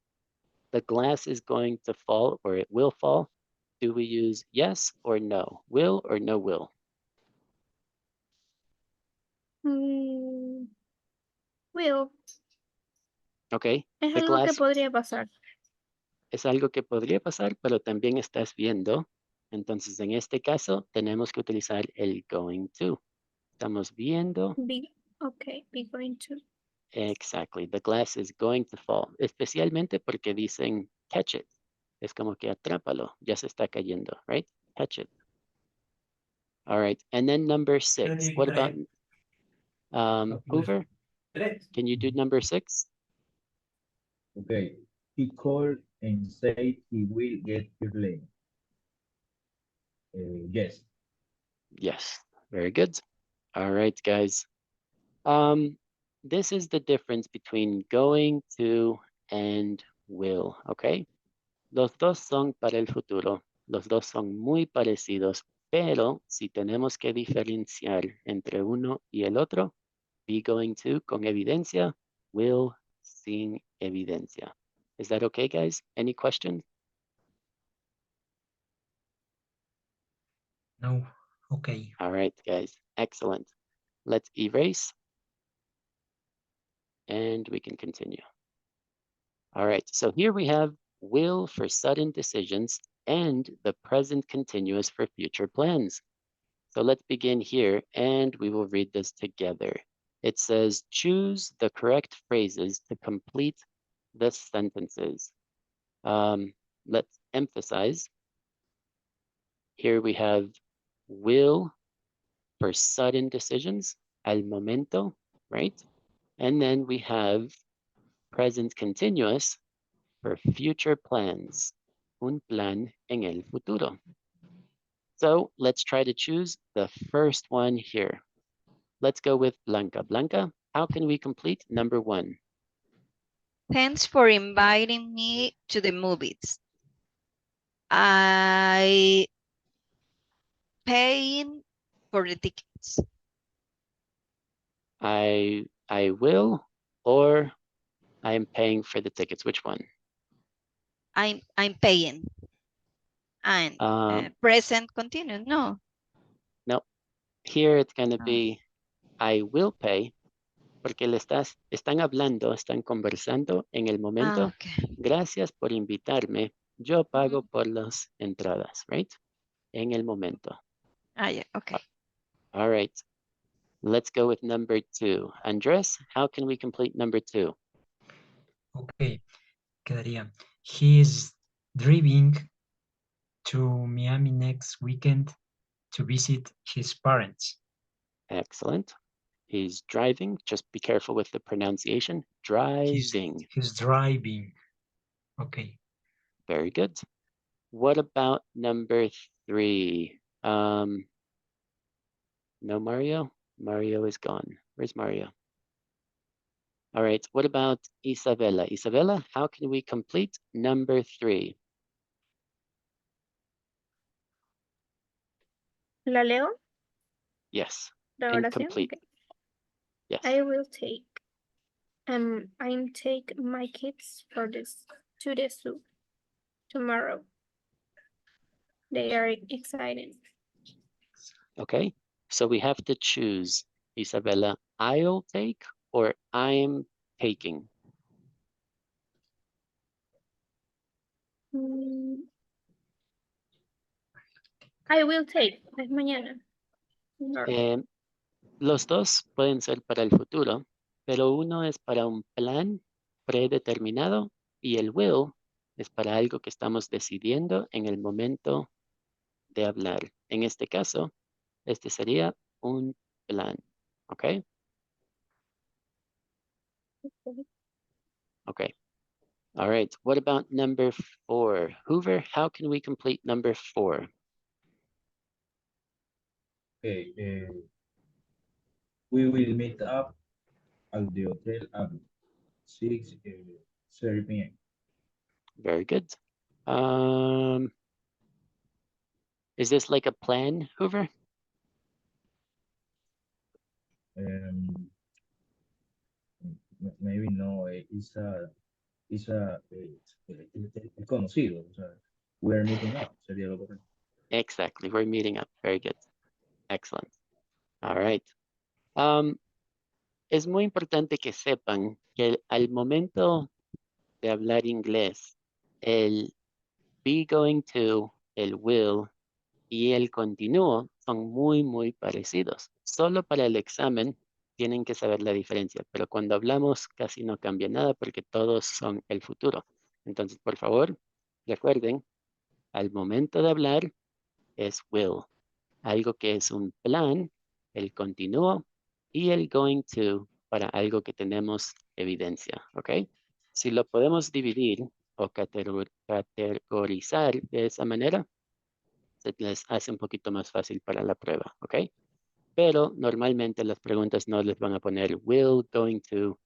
is going to fall or it will fall. Do we use yes or no? Will or no will? Will. Okay. Es The algo que glass podría pasar. es algo que podría pasar, pero también estás viendo. Entonces, en este caso, tenemos que utilizar el going to. Estamos viendo. Be going to. Exactly. The glass is going to fall. Especialmente porque dicen catch it. Es como que atrápalo. Ya se está cayendo, right? Catch it. All right. And then number 6. What about Hoover? Can you do number 6? Okay. He called and said he will get your lane. Yes. Yes. Very good. All right, guys. This is the difference between going to and will, okay? Los dos son para el futuro. Los dos son muy parecidos, pero si tenemos que diferenciar entre uno y el otro, be going to con evidencia, will sin evidencia. Is that okay, guys? Any questions? No. Ok. All right, guys. Excellent. Let's erase. And we can continue. All right, so here we have will for sudden decisions and the present continuous for future plans. So let's begin here and we will read this together. It says, choose the correct phrases to complete the sentences. Let's emphasize. Here we have will for sudden decisions, al momento, right? And then we have present continuous for future plans. Un plan en el futuro. So let's try to choose the first one here. Let's go with Blanca. Blanca, how can we complete number 1? Thanks for inviting me to the movies. I paying for the tickets. I will, or I am paying for the tickets. Which one? I'm paying. And present continuous. No. No. Here it's going to Ah. be I will pay, porque están hablando, están conversando en el momento. Okay. Gracias por invitarme. Yo pago por las entradas, right? En el momento. Yeah, okay. All right. Let's go with number 2. Andres, how can we complete number 2? Okay, quedaría. He is driving to Miami next weekend to visit his parents. Excellent. He's driving. Just be careful with the pronunciation. Driving. He's driving. Okay. Very good. What about number 3? No Mario? Mario is gone. Where's Mario? All right. What about Isabella? Isabella, how can we complete number 3? ¿La leo? Yes. La And oración. complete. Okay. Yes. I will take. I'm take my kids for this to the zoo tomorrow. They are excited. Okay. So we have to choose, Isabella, I'll take or I'm taking. I will take. Es mañana. No. Los dos pueden ser para el futuro, pero uno es para un plan predeterminado y el will es para algo que estamos decidiendo en el momento de hablar. En este caso, este sería un plan. ¿Ok? Okay. All right. What about number 4? Hoover, how can we complete number 4? Okay, we will meet up at the hotel at 6:30 p.m. Very good. Is this like a plan, Hoover? Maybe no, it's conocido, o sea, we are meeting up, sería lo correcto. Exactly. We're meeting up. Very good. Excellent. All right. Es muy importante que sepan que al momento de hablar inglés, el be going to, el will y el continuo son muy parecidos. Solo para el examen tienen que saber la diferencia, pero cuando hablamos casi no cambia nada porque todos son el futuro. Entonces, por favor, recuerden, al momento de hablar es will. Algo que es un plan, el continuo y el going to para algo que tenemos evidencia, ¿ok? Si lo podemos dividir o categorizar de esa manera, se les hace un poquito más fácil para la prueba, ¿ok? Pero normalmente las preguntas no les van a poner will, going to,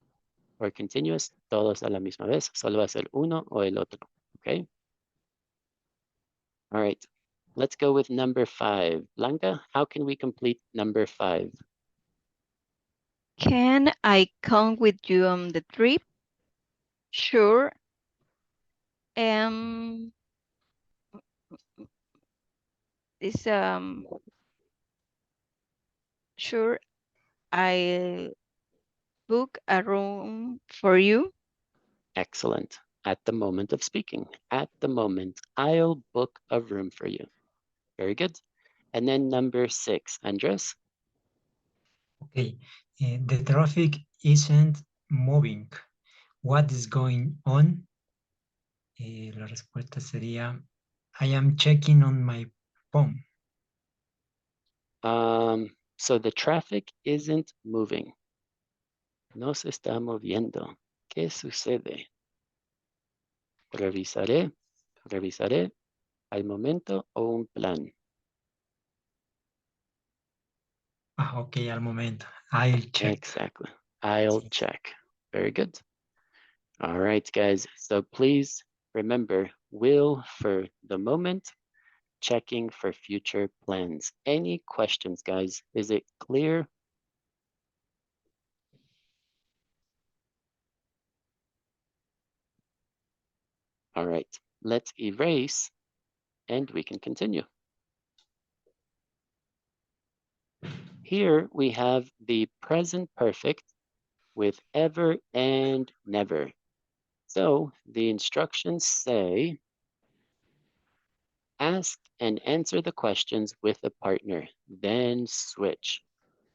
or continuous, todos a la misma vez, solo va a ser uno o el otro, ¿ok? All right, let's go with number 5. Blanca, how can we complete number 5? Can I come with you on the trip? Sure. This sure I'll book a room for you. Excellent. At the moment of speaking, at the moment, I'll book a room for you. Very good. And then number 6, Andres. Okay, the traffic isn't moving. What is going on? La respuesta sería, I am checking on my phone. So the traffic isn't moving. No se está moviendo. ¿Qué sucede? Revisaré. Revisaré. ¿Hay momento o un plan? Ah, ok, al momento. I'll check. Exactly. I'll check. Very good. All right, guys. So please remember, will for the moment, checking for future plans. Any questions, guys? Is it clear? All right, let's erase and we can continue. Here we have the present perfect with ever and never. So the instructions say, ask and answer the questions with a partner, then switch.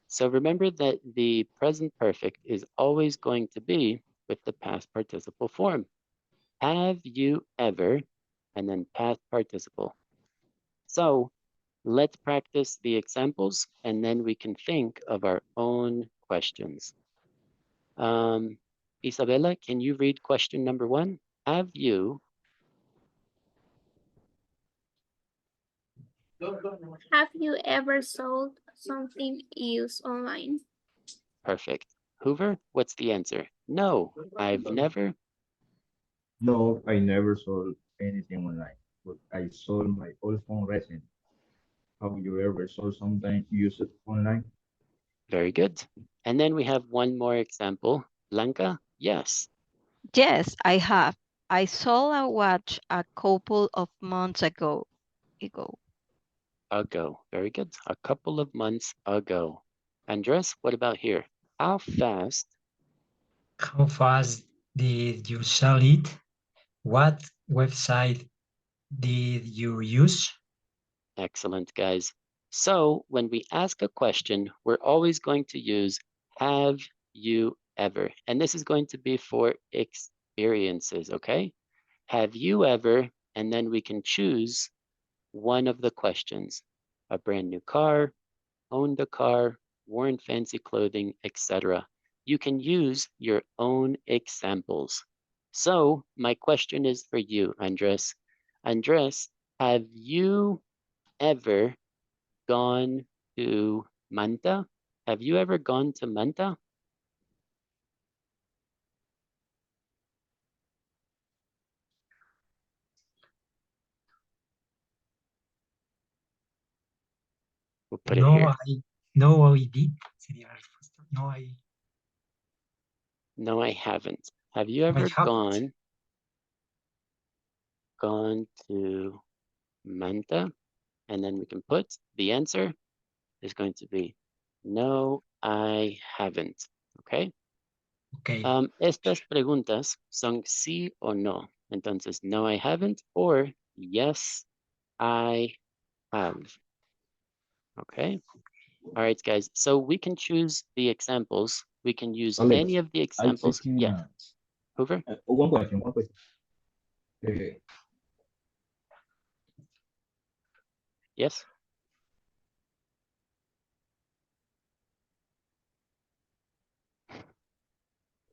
So remember that the present perfect is always going to be with the past participle form. Have you ever, and then past participle. So let's practice the examples and then we can think of our own questions. Isabella, can you read question number 1? Have you ever sold something used online? perfect? Hoover, what's the answer? No, I've never. No, I never sold anything online, but I sold my old phone recently. Have you ever sold something used online? Very good. And then we have one more example. Blanca, yes. Yes, I have. I sold a watch a couple of months ago. Ago. Very good. A couple of months ago. Andres, what about here? How fast? How fast did you sell it? What website did you use? Excellent, guys. So when we ask a question, we're always going to use have you ever? And this is going to be for experiences, okay? Have you ever? And then we can choose one of the questions. A brand new car, owned a car, worn fancy clothing, etc. You can use your own examples. So my question is for you, Andres. Andres, have you ever gone to Manta? Have you ever gone to Manta? We'll put it here. No, I did. Sería la respuesta. No, No, I haven't. Have you I ever haven't. gone to Manta? And then we can put the answer is going to be no, I haven't. Okay. Okay. Estas preguntas son sí o no. Entonces, no, I haven't, or yes, I have. Okay. All right, guys. So we can choose the examples. We can use Alex, any of the I examples. checking. Yes. Hoover? One question. Uh, Yes.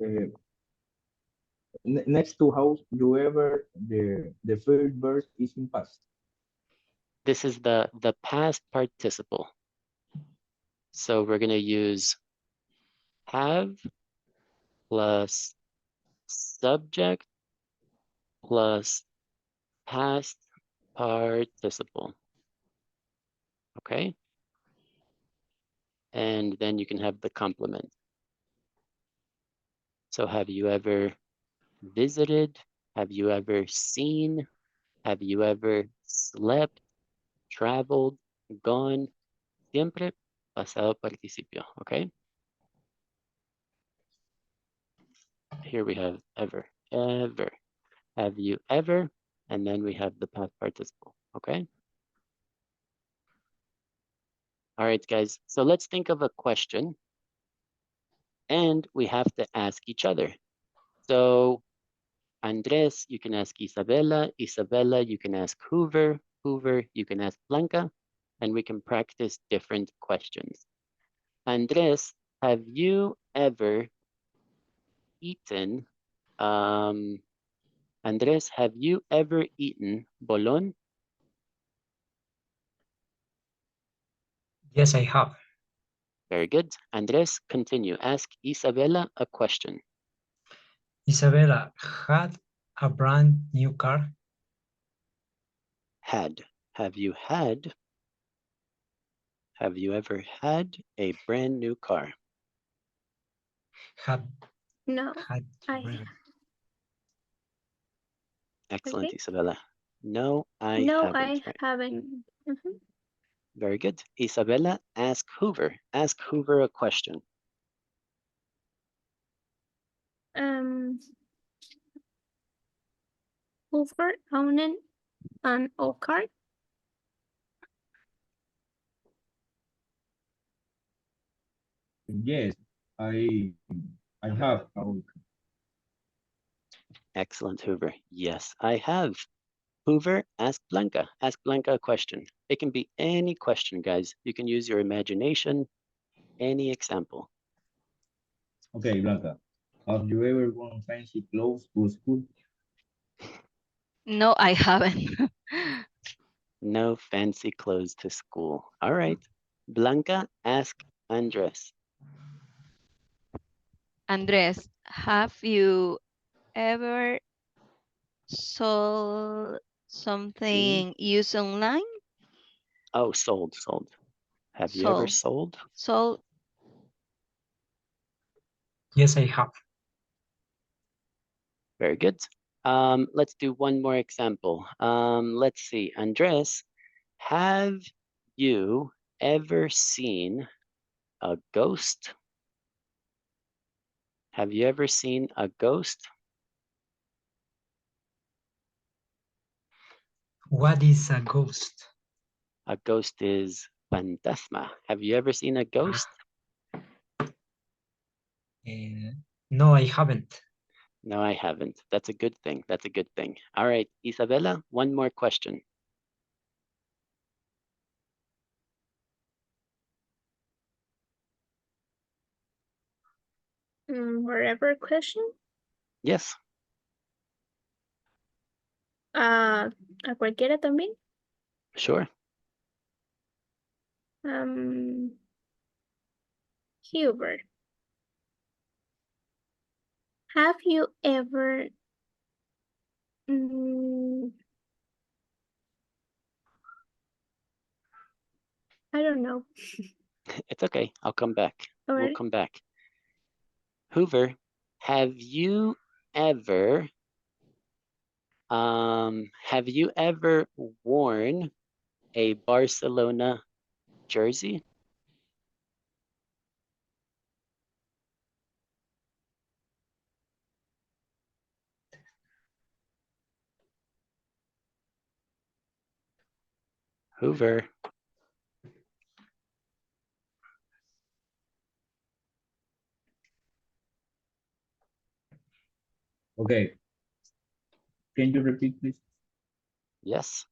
uh, next to house, you ever the first verse is in past. This is the past participle. So we're going to use have plus subject plus past participle. Okay. And then you can have the complement. So have you ever visited? Have you ever seen? Have you ever slept, traveled, gone? Siempre pasado participio, okay? Here we have ever, ever. Have you ever? And then we have the past participle, okay? All right, guys, so let's think of a question and we have to ask each other. So Andres, you can ask Isabella. Isabella, you can ask Hoover. Hoover, you can ask Blanca, and we can practice different questions. Andres, have you ever eaten, Andres, have you ever eaten bolon? Yes, I have. Very good. Andres, continue. Ask Isabella a question. Isabella, had a brand new car? Had. Have you ever had a brand new car? Had, No, had I really. Excellent, okay. Isabella. No, I No, haven't. I haven't. Mhm. Very good. Isabella, ask Hoover. Ask Hoover a question. Um, Hoover owned an old car. Yes, I I have. Excellent, Hoover. Yes, I have. Hoover, ask Blanca. Ask Blanca a question. It can be any question, guys. You can use your imagination, any example. Okay, Blanca. Have you ever worn fancy clothes to school? No, I haven't. No fancy clothes to school. All right. Blanca, ask Andres. Andres, have you ever sold something used online? Oh, sold. Have you ever Sold. sold? Sold. Yes, I have. Very good. Let's do one more example. Let's see. Andres, have you ever seen a ghost? Have you ever seen a ghost? What is a ghost? A ghost is fantasma. Have you ever seen a ghost? No, I haven't. No, I haven't. That's a good thing. That's a good thing. All right, Isabella, one more question. Whatever question. Yes, A cualquiera también. sure. Hubert, have you ever I don't know. It's okay. I'll come back. All We'll right. come back. Hoover, have you ever worn a Barcelona jersey? Hoover. Okay. Can you repeat, please? Yes.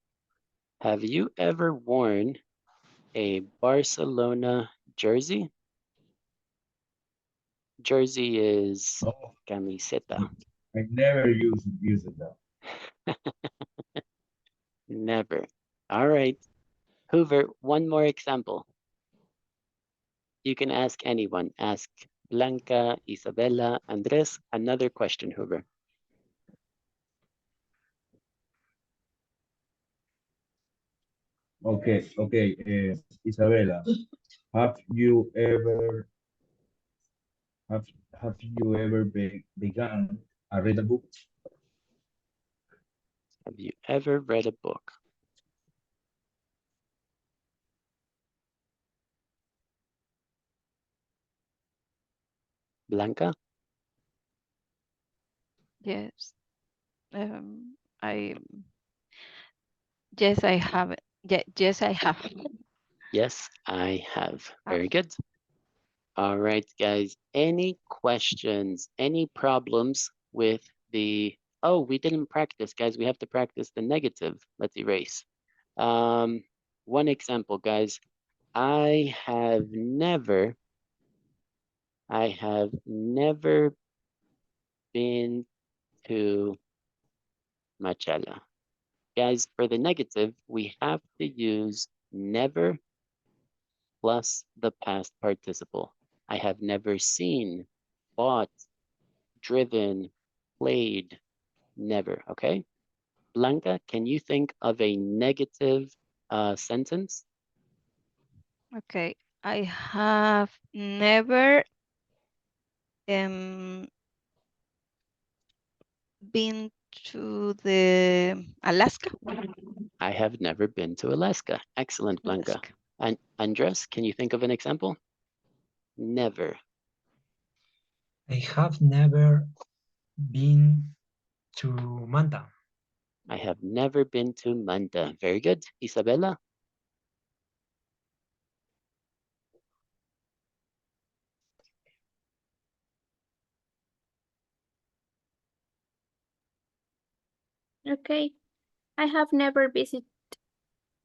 Have you ever worn a Barcelona jersey? Jersey is No, camiseta. I never use that. Never. All right. Hoover, one more example. You can ask anyone. Ask Blanca, Isabella, Andres. Another question, Hoover. Okay, Isabella, have you ever have have you ever begun a read a book? Have you ever read a book? Blanca? Yes. I yes, I have it. Yes, I have. Yes, I have. Have. Very good. All right, guys. Any questions, any problems with the, oh, we didn't practice, guys. We have to practice the negative. Let's erase. One example, guys. I have never been to Machala. Guys, for the negative, we have to use never plus the past participle. I have never seen, bought, driven, played, never, okay? Blanca, can you think of a negative sentence? Okay, I have never been to the Alaska. I have never been to Alaska. Excellent, Blanca. Alaska. And Andres, can you think of an example? Never. I have never been to Manta. I have never been to Manta. Very good. Isabella? Okay. I have never visited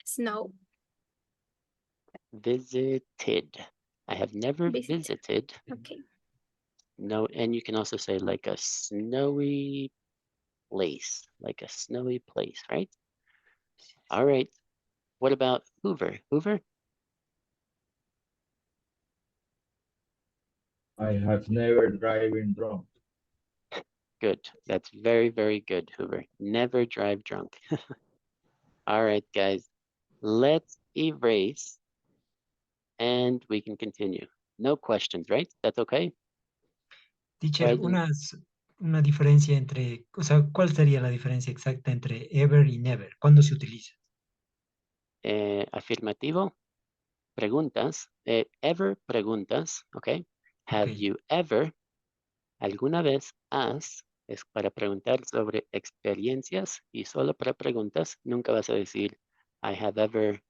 snow. Visited. I have never Visit. visited. Okay. No, and you can also say like a snowy place, like a snowy place, right? All right. What about Hoover? Hoover? I have never driven drunk. Good. That's very, very good, Hoover. Never drive drunk. All right, guys. Let's erase and we can continue. No questions, right? That's okay? Go Teacher, ahead and, una diferencia entre, o sea, ¿cuál sería la diferencia exacta entre ever y never? ¿Cuándo se utiliza? afirmativo, preguntas. Ever, preguntas, ¿ok? Have Ok. you ever, alguna vez, has, es para preguntar sobre experiencias y solo para preguntas. Nunca vas a decir, I have ever,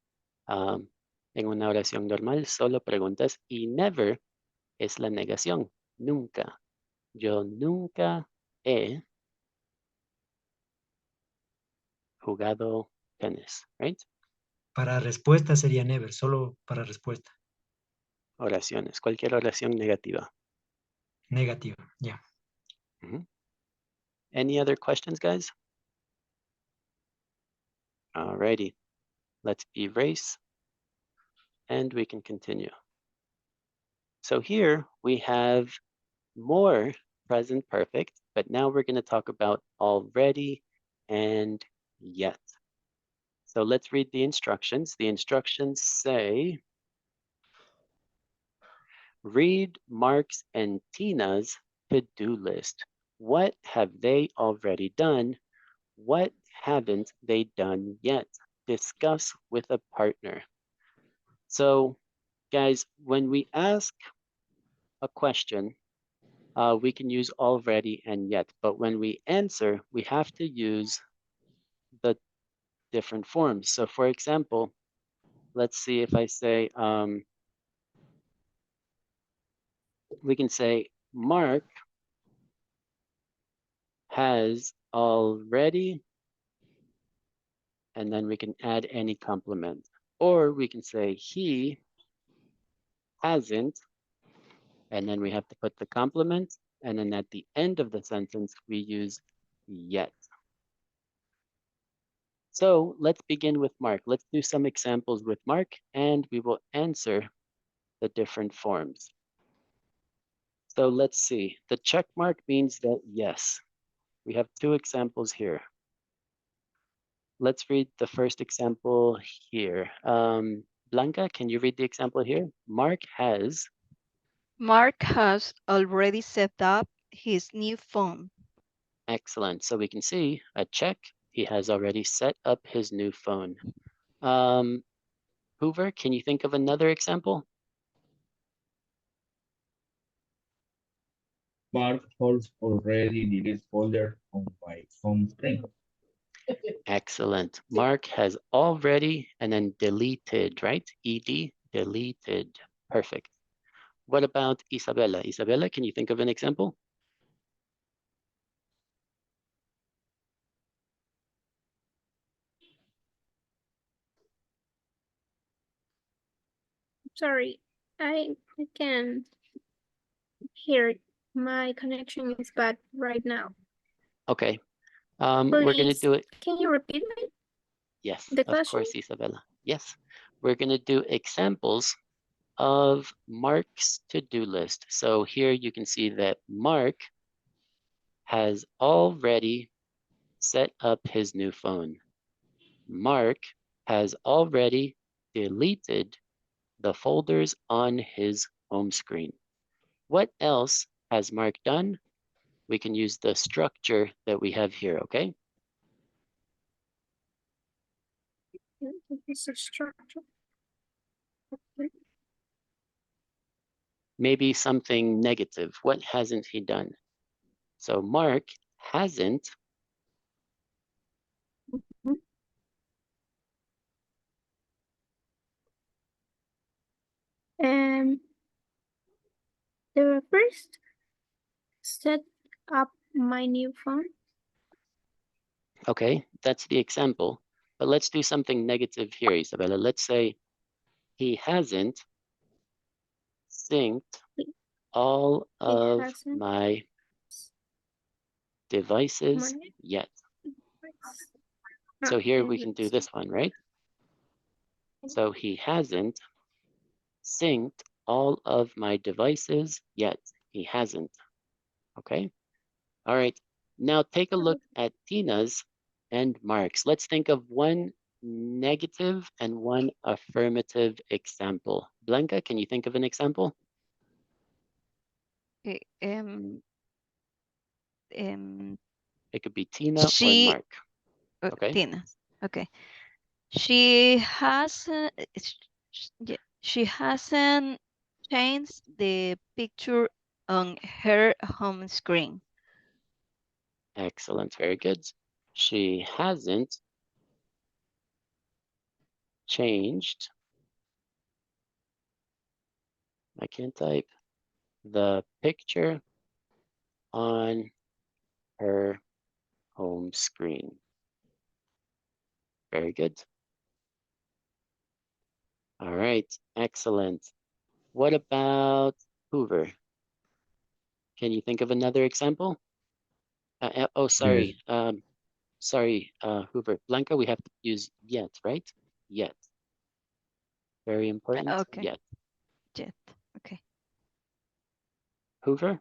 en una oración normal, solo preguntas. Y never es la negación, nunca. Yo nunca he jugado tenis, right? Para respuesta sería never, solo para respuesta. Oraciones, cualquier oración negativa. Negativa, ya. Any other questions, guys? Alrighty, let's erase and we can continue. So here we have more present perfect, but now we're going to talk about already and yet. So let's read the instructions. The instructions say, read Mark's and Tina's to-do list. What have they already done? What haven't they done yet? Discuss with a partner. So, guys, when we ask a question, we can use already and yet, but when we answer, we have to use the different forms. So, for example, let's see if I say, we can say, Mark has already, and then we can add any complement. Or we can say, he hasn't, and then we have to put the complement, and then at the end of the sentence, we use yet. So let's begin with Mark. Let's do some examples with Mark, and we will answer the different forms. So let's see. The check mark means that yes. We have two examples here. Let's read the first example here. Blanca, can you read the example here? Mark has already set up his new phone. Excellent. So we can see a check. He has already set up his new phone. Hoover, can you think of another example? Mark has already deleted folder on my home screen. Excellent. Mark has already and then deleted, right? ED, deleted. Perfect. What about Isabella? Isabella, can you think of an example? Sorry, I can hear My connection is bad right now. Okay. We're going to Please, do it. can you repeat it? Yes, The of question? course, Isabella. Yes. We're going to do examples of Mark's to-do list. So here you can see that Mark has already set up his new phone. Mark has already deleted the folders on his home screen. What else has Mark done? We can use the structure that we have here, okay? It's a structure. Okay. Maybe something negative. What hasn't he done? So Mark hasn't The first set up my new phone. Okay, that's the example. But let's do something negative here, Isabella. Let's say he hasn't synced all of hasn't my devices my yet. device. So Ah, here we can do device. this one, right? So he hasn't synced all of my devices yet. He hasn't. Okay. All right. Now take a look at Tina's and Mark's. Let's think of one negative and one affirmative example. Blanca, can you think of an example? Okay, It could be Tina or Mark. Okay. Tina. Okay. She hasn't. Yeah, she hasn't changed the picture on her home screen. Excellent. Very good. She hasn't changed. I can't type. The picture on her home screen. Very good. All right, excellent. What about Hoover? Can you think of another example? Oh, Yes, sorry. Sorry, Hoover. Blanca, we have to use yet, right? Yet. Very important. Okay. Yet. Jet. Okay. Hoover?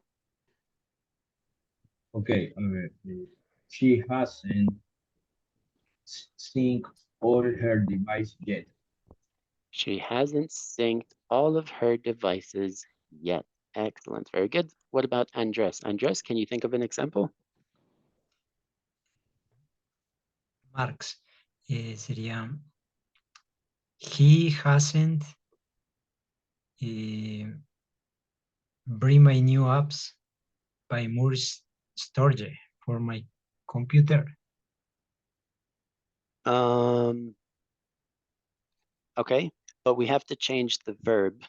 okay. She hasn't synced all her device yet. She hasn't synced all of her devices yet. Excellent. Very good. What about Andres? Andres, can you think of an example? Marks. Sería, he hasn't bring my new apps by Moore's storage for my computer. Okay, but we have to change the verb,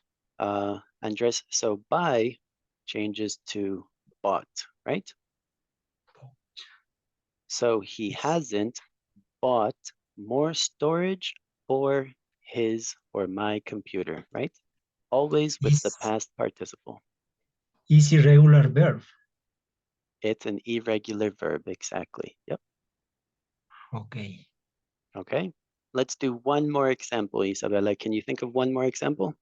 Andres. So buy changes to bought, right? So he Yes. hasn't bought more storage for his or my computer, right? Always with the past participle. Is irregular verb. It's an irregular verb, exactly. Yep. Okay. Okay. Let's do one more example, Isabella. Can you think of one more example?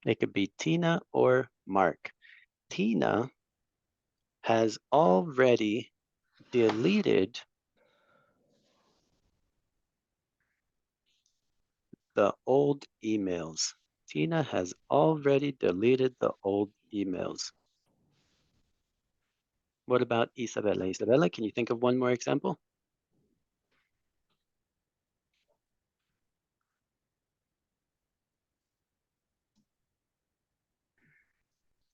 It could be Tina or Mark. Tina has already deleted the old emails. Tina has already deleted the old emails. What about Isabella? Isabella, can you think of one more example?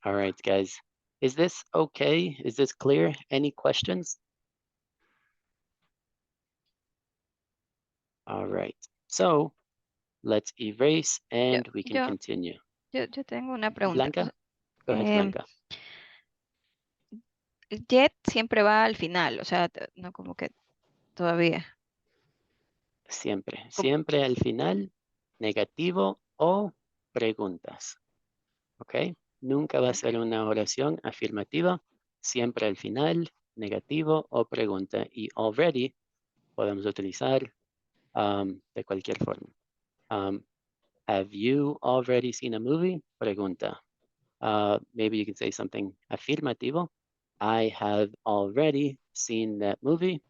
All right, guys. Is this okay? Is this clear? Any questions? All right. So let's erase and we can continue. Yo tengo una pregunta. Blanca? Go ahead, Blanca. Yet siempre va al final, o sea, no como que todavía. Siempre, siempre al final, negativo o preguntas. ¿Ok? Nunca va a ser una oración afirmativa, siempre al final, negativo o pregunta. Y already podemos utilizar de cualquier forma. Have you already seen a movie? Pregunta. Maybe you can say something afirmativo. I have already seen that movie.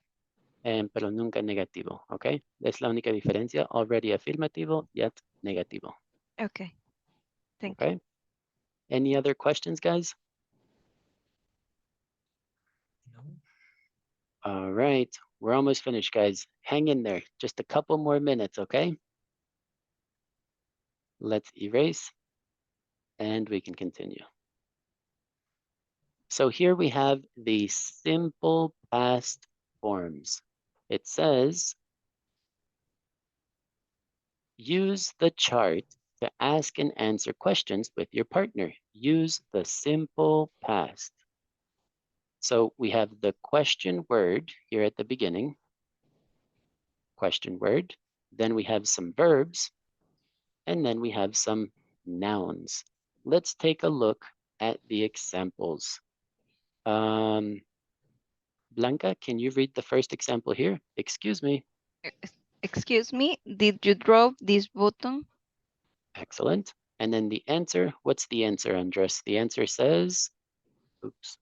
Pero nunca negativo, ¿ok? Es la única diferencia. Already afirmativo, yet negativo. Okay, thank you. Okay. Any other questions, guys? No. All right. We're almost finished, guys. Hang in there. Just a couple more minutes, okay? Let's erase and we can continue. So here we have the simple past forms. It says, use the chart to ask and answer questions with your partner. Use the simple past. So we have the question word here at the beginning, question word. Then we have some verbs, and then we have some nouns. Let's take a look at the examples. Blanca, can you read the first example here? Excuse me. Excuse me, did you drop this button? Excellent. And then the answer, what's the answer, Andres? The answer says, oops,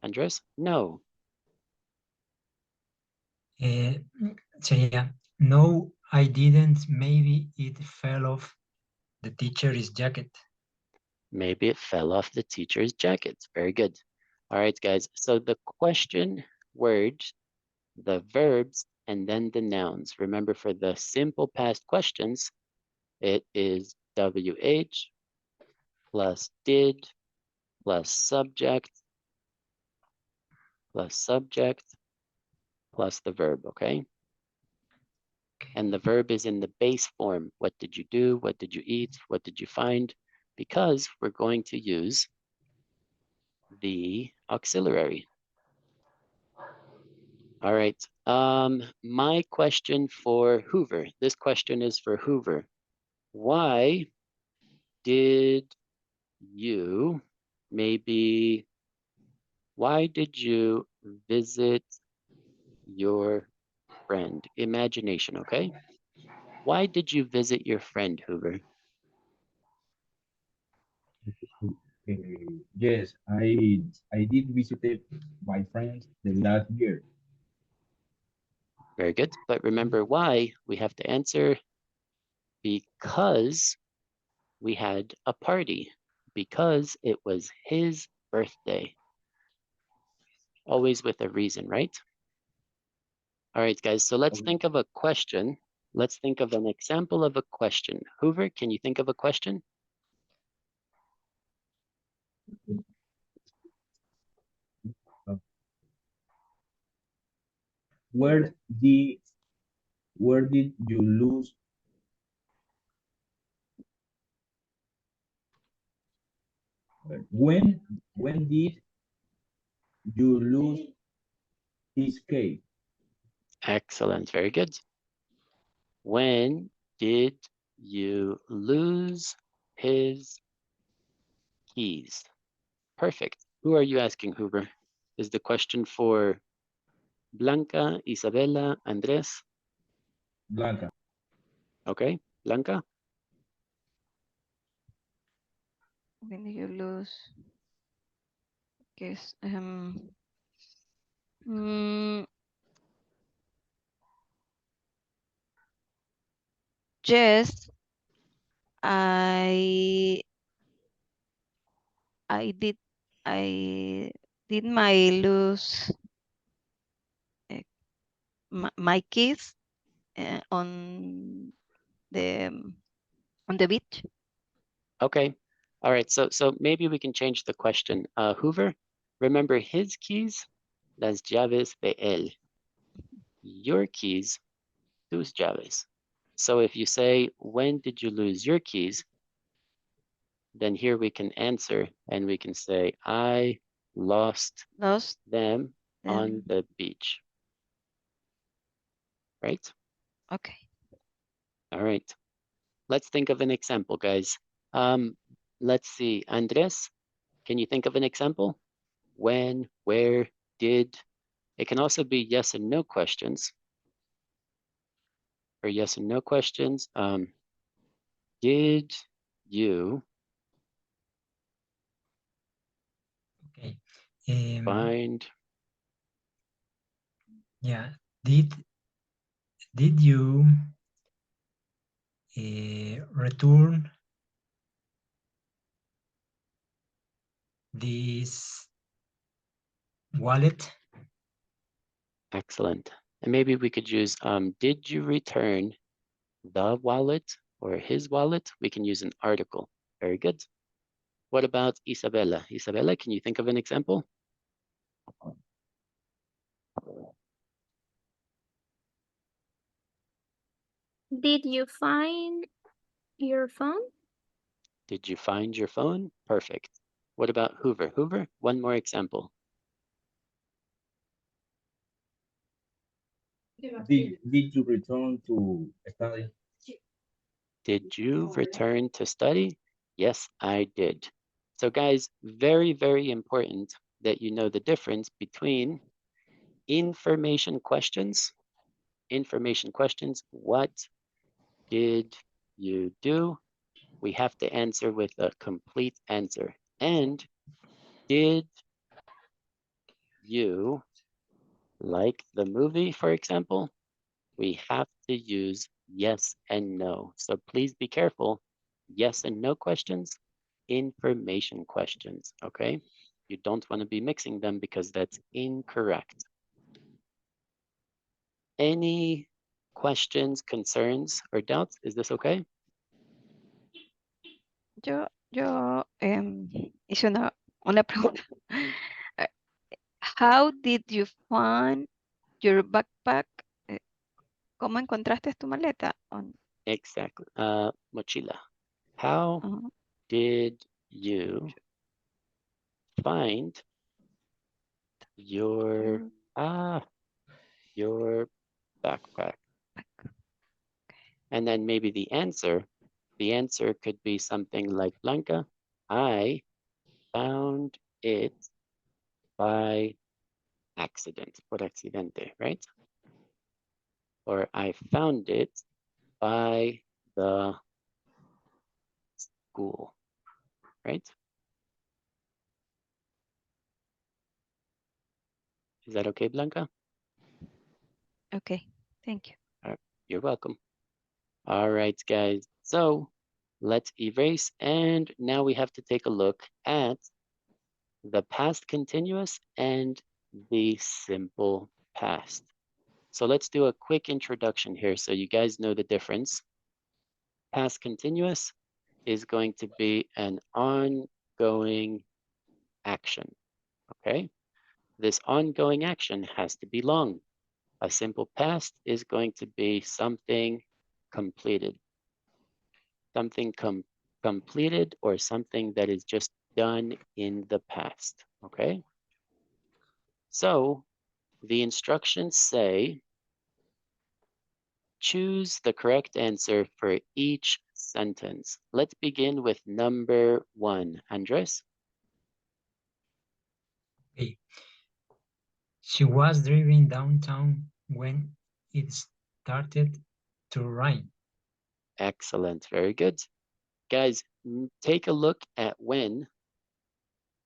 Andres, no. Sería, no, I didn't. Maybe it fell off the teacher's jacket. Maybe it fell off the teacher's jacket. Very good. All right, guys. So the question words, the verbs, and then the nouns. Remember, for the simple past questions, it is WH plus did plus subject plus the verb, okay? And the verb is in the base form. What did you do? What did you eat? What did you find? Because we're going to use the auxiliary. All right. My question for Hoover. This question is for Hoover. Why did you why did you visit your friend? Imagination, okay? Why did you visit your friend, Hoover? Yes, I did visit my friends the last year Very good. But remember why we have to answer because we had a party, because it was his birthday. Always with a reason, right? All right, guys, so let's think of a question. Let's think of an example of a question. Hoover, can you think of a question? Where did you lose? When did you lose his cake? Excellent, very good. When did you lose his keys? Perfect. Who are you asking, Hoover? Is the question for Blanca, Isabella, Andres? Blanca. Okay, Blanca? When did you lose? Guess, yes, I did my lose my keys the on the beach. Okay. All right, so maybe we can change the question. Hoover, remember his keys? Las llaves de él. Your keys, tus llaves. So if you say, when did you lose your keys? then here we can answer and we can say, I lost Lost them on them. the beach. Right? Okay. All right. Let's think of an example, guys. Let's see. Andres, can you think of an example? When, where, did? It can also be yes and no questions. Or yes and no questions. Did you Okay. find? Yeah. Did you return this wallet? Excellent. And maybe we could use, did you return the wallet or his wallet? We can use an article. Very good. What about Isabella? Isabella, can you think of an example? Did you find your phone? Did you find your phone? Perfect. What about Hoover? Hoover, one more example. Did you return to study? Did you return to study? Yes, I did. So guys, very, very important that you know the difference between information questions. What did you do? We have to answer with a complete answer. And did you like the movie, for example? We have to use yes and no. So please be careful. Yes and no questions, information questions, okay? You don't want to be mixing them because that's incorrect. Any questions, concerns, or doubts? Is this okay? Yo hice una pregunta. How did you find your backpack? ¿Cómo encontraste tu maleta? Exactly. Mochila. How did you find your your backpack? And then maybe the answer could be something like, Blanca, I found it by accident, por accidente, right? Or I found it by the school, right? Is that okay, Blanca? Okay, thank you. You're welcome. All right, guys. So let's erase. And now we have to take a look at the past continuous and the simple past. So let's do a quick introduction here so you guys know the difference. Past continuous is going to be an ongoing action, okay? This ongoing action has to be long. A simple past is going to be something completed. Something completed or something that is just done in the past, okay? So the instructions say, choose the correct answer for each sentence. Let's begin with number 1. Andres? Okay. She was driving downtown when it started to rain. Excellent, very good. Guys, take a look at when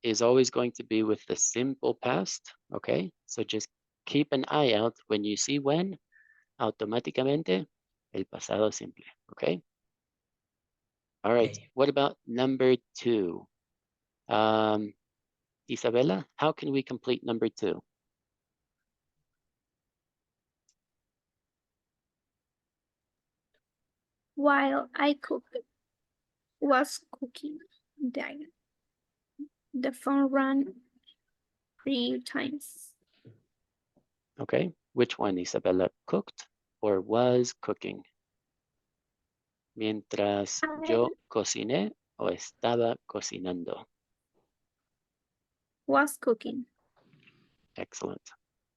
is always going to be with the simple past, okay? So just keep an eye out when you see when, automáticamente el pasado simple, okay? All right, Okay. what about number 2? Isabella, how can we complete number 2? While I was cooking, the phone rang 3 times. Okay, which one, Isabella? Cooked or was cooking? Mientras yo cociné o estaba cocinando? Was cooking. Excellent,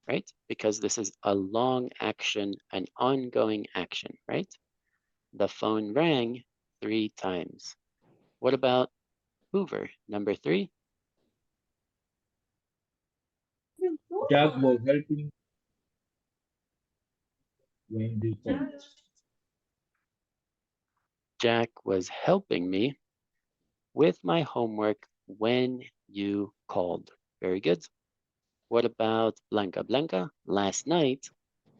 right? Because this is a long action, an ongoing action, right? The phone rang 3 times. What about Hoover, number 3? Jack was helping when you called. Jack was helping me with my homework when you called. Very good. What about Blanca? Blanca, last night.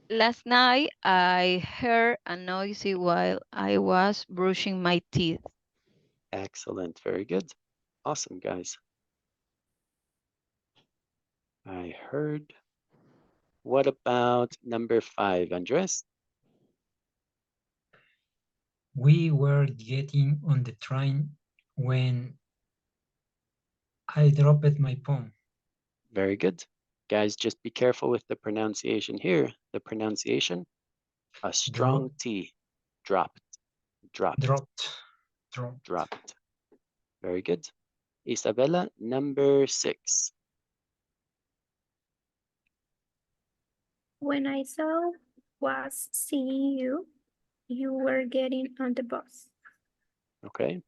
Last night, I heard a noise while I was brushing my teeth. Excellent. Very good. Awesome, guys. I heard. What about number 5, Andres? We were getting on the train when I dropped my phone. Very good. Guys, just be careful with the pronunciation here. The pronunciation, a strong T. Dropped, dropped, dropped. Very good. Isabella, number 6. When I saw was seeing you, you were getting on the bus. Okay.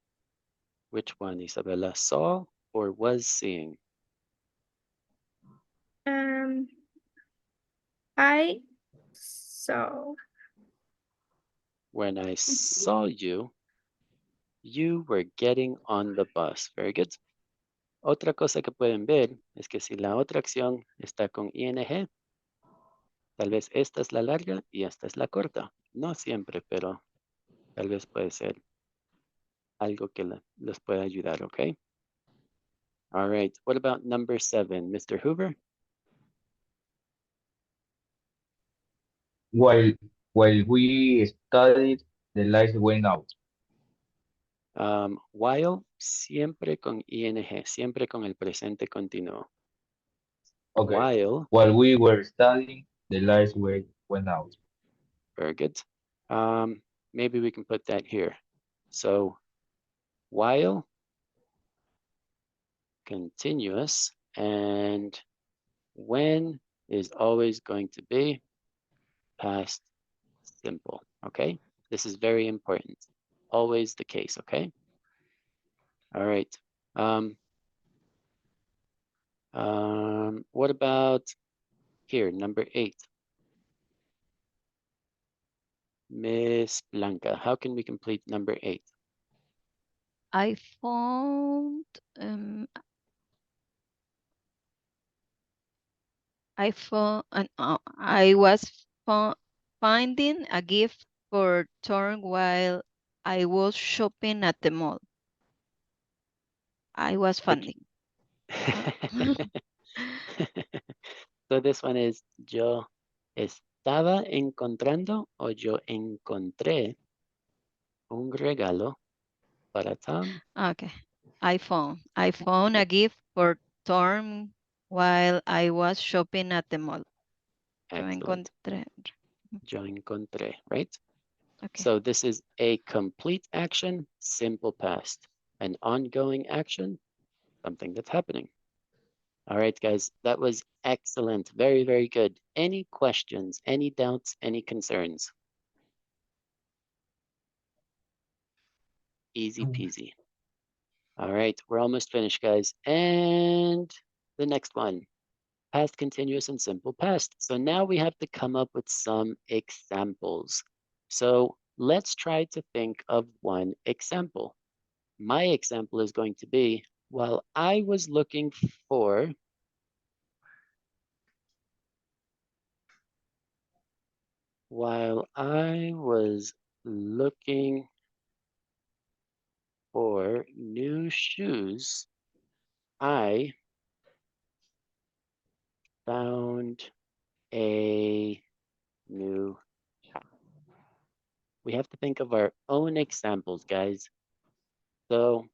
Which one, Isabella? Saw or was seeing? I saw. When I saw you, you were getting on the bus. Very good. Otra cosa que pueden ver es que si la otra acción está con ing, tal vez esta es la larga y esta es la corta. No siempre, pero tal vez puede ser algo que les pueda ayudar, ¿ok? All right. What about number 7, Mr. Hoover? While we studied, the lights went out. While, siempre con ing, siempre con el presente continuo. Okay. While, we were studying, the lights went out. very good. Maybe we can put that here. So, while, continuous, and when is always going to be past simple, okay? This is very important. Always the case, okay? All right. What about here, number 8? Miss Blanca, how can we complete number 8? I found I was finding a gift for Torn while I was shopping at the mall. I was finding. So this one is yo estaba encontrando o yo encontré un regalo para Tom. Okay. I found a gift for Torn while I was shopping at the mall. Excellent. Yo encontré, right? Okay. So this is a complete action, simple past. An ongoing action, something that's happening. All right, guys, that was excellent. Very, very good. Any questions, any doubts, any concerns? Easy peasy. All right, we're almost finished, guys. And the next one, past continuous and simple past. So now we have to come up with some examples. So let's try to think of one example. My example is going to be, while I was looking for new shoes, I found a new hat. We have to think of our own examples, guys. So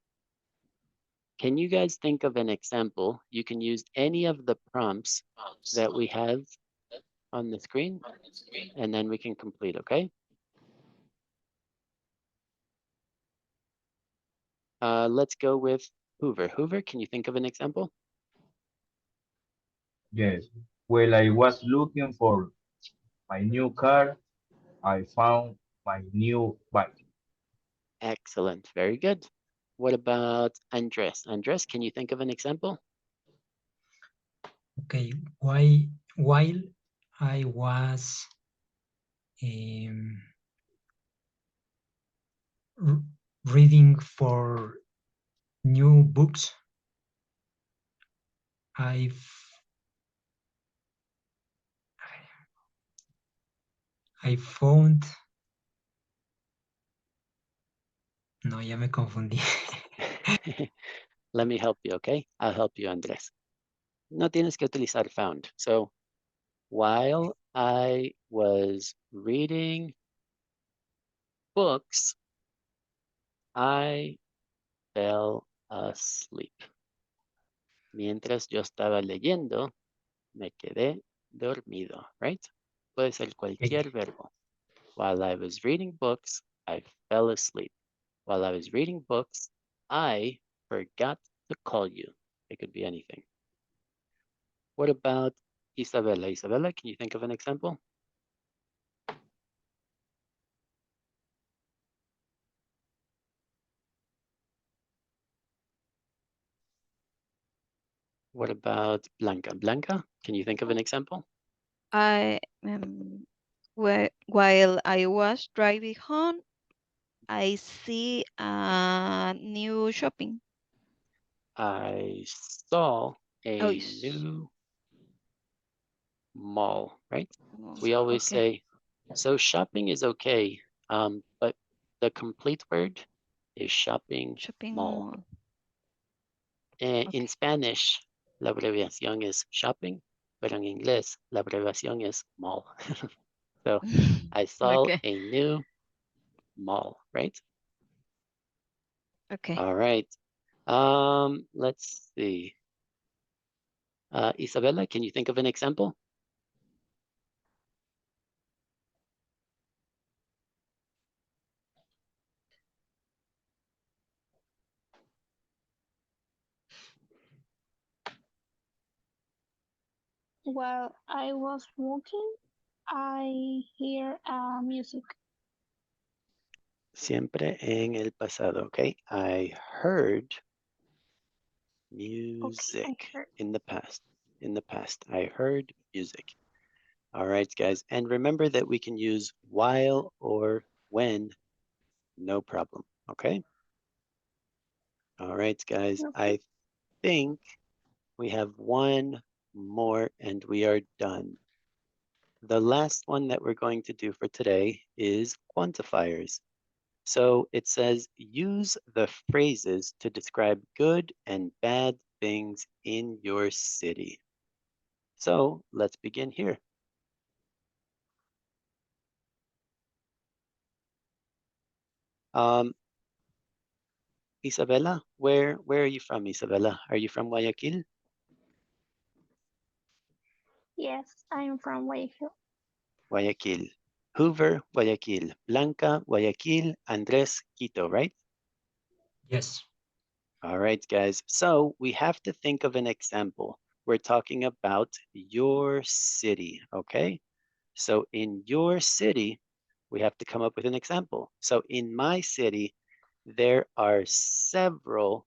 can you guys think of an example? You can use any of the prompts that we have on the screen, and then we can complete, okay? Let's go with Hoover. Hoover, can you think of an example? Yes. While I was looking for my new car, I found my new bike. Excellent. Very good. What about Andres? Andres, can you think of an example? Okay, while I was um, reading for new books, I found. No, ya me confundí. Let me help you, okay? I'll help you, Andres. No tienes que utilizar found. So, while I was reading books, I fell asleep. Mientras yo estaba leyendo, me quedé dormido, right? Puede ser cualquier verbo. While I was reading books, I fell asleep. While I was reading books, I forgot to call you. It could be anything. What about Isabella? Isabella, can you think of an example? What about Blanca? Blanca, can you think of an example? While I was driving home, I see a new shopping. I saw Oh, a new mall, right? oh, We always okay. say, so shopping is okay, but the complete word is shopping Shopping mall. mall. In Okay. Spanish, la abreviación es shopping, pero en inglés, la abreviación es mall. So I saw Okay. a new mall, right? Okay. All right. Let's see. Isabella, can you think of an example? While I was walking, I hear music. Siempre en el pasado, okay? I heard music I heard. in the past. In the past, I heard music. All right, guys. And remember that we can use while or when, no problem, okay? All right, guys. Okay. I think we have one more and we are done. The last one that we're going to do for today is quantifiers. So it says, use the phrases to describe good and bad things in your city. So let's begin here. Isabella, where are you from, Isabella? Are you from Guayaquil? Yes, I'm from Guayaquil. Guayaquil. Hoover, Guayaquil. Blanca, Guayaquil. Andres, Quito, right? Yes. All right, guys. So we have to think of an example. We're talking about your city, okay? So in your city, we have to come up with an example. So in my city, there are several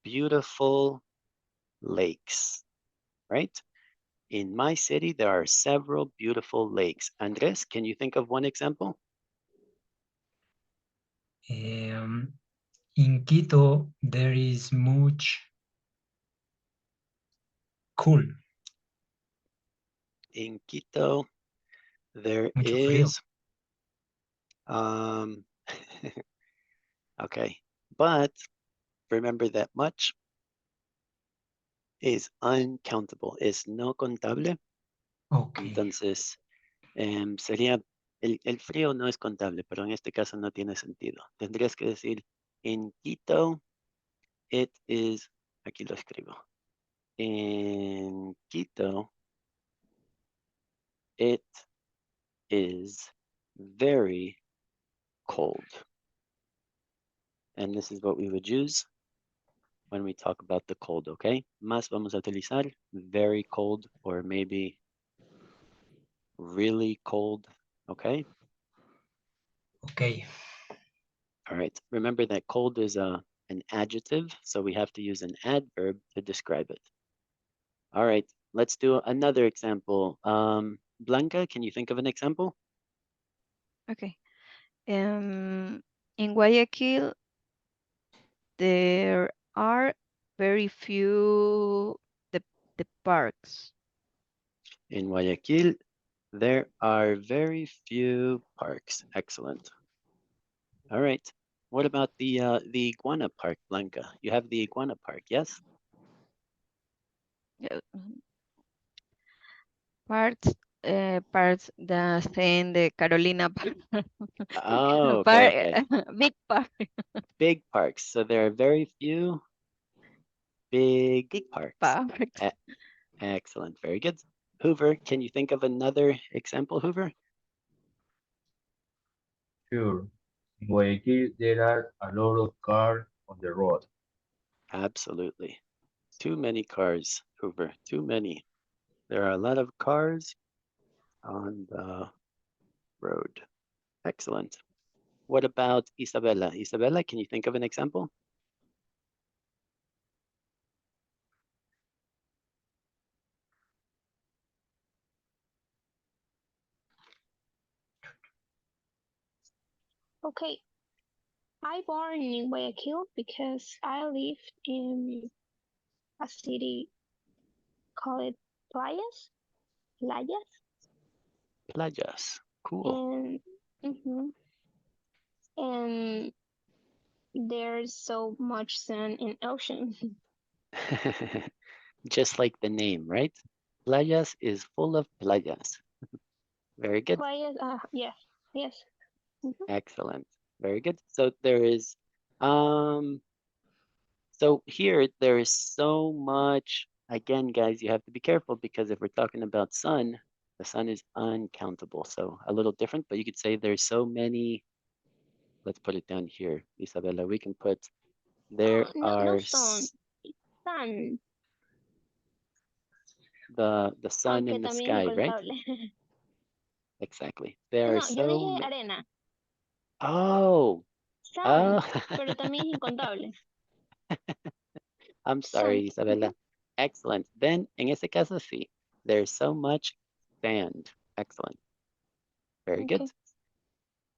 beautiful lakes, right? In my city, there are several beautiful lakes. Andres, can you think of one example? In Quito, there is much cool. In Quito, there Mucho frío. is, okay, but remember that much is uncountable, es no contable. Okay. Entonces, sería, el frío no es contable, pero en este caso no tiene sentido. Tendrías que decir, in Quito, it is, aquí lo escribo. In Quito, it is very cold. And this is what we would use when we talk about the cold, okay? Más vamos a utilizar very cold or maybe really cold, okay? Okay. All right, remember that cold is an adjective, so we have to use an adverb to describe it. All right, let's do another example. Blanca, can you think of an example? Okay. In Guayaquil, there are very few the parks. In Guayaquil, there are very few parks. Excellent. All right. What about the iguana park, Blanca? You have the iguana park, yes? Uh, Parts, parts the same the Carolina park. Oh, okay, Park, okay. big park. Big parks. So there are very few big Big parks. park. Excellent. Very good. Hoover, can you think of another example, Hoover? Sure. In Guayaquil, there are a lot of cars on the road. Absolutely. Too many cars, Hoover. Too many. There are a lot of cars on the road. Excellent. What about Isabella? Isabella, can you think of an example? Okay, I born in Guayaquil because I lived in a city called Playas, Playas. Cool. and and there's so much sun and ocean. Just like the name, right? Playas is full of playas. Very good. Playas, yes, yes. Excellent. Very good. So there is, so here there is so much. Again, guys, you have to be careful because if we're talking about sun, the sun is uncountable. So a little different, but you could say there's so many. Let's put it down here, Isabella. We can put there No, are sun, sun, the sun aunque and the también sky, right? incontable. Exactly. There are No, yo so dije many. arena, Oh, sun, oh. pero también es incontable. I'm Sun. sorry, Isabella. Excellent. Then, en ese caso, sí. There's so much sand. Excellent. Very good. Okay.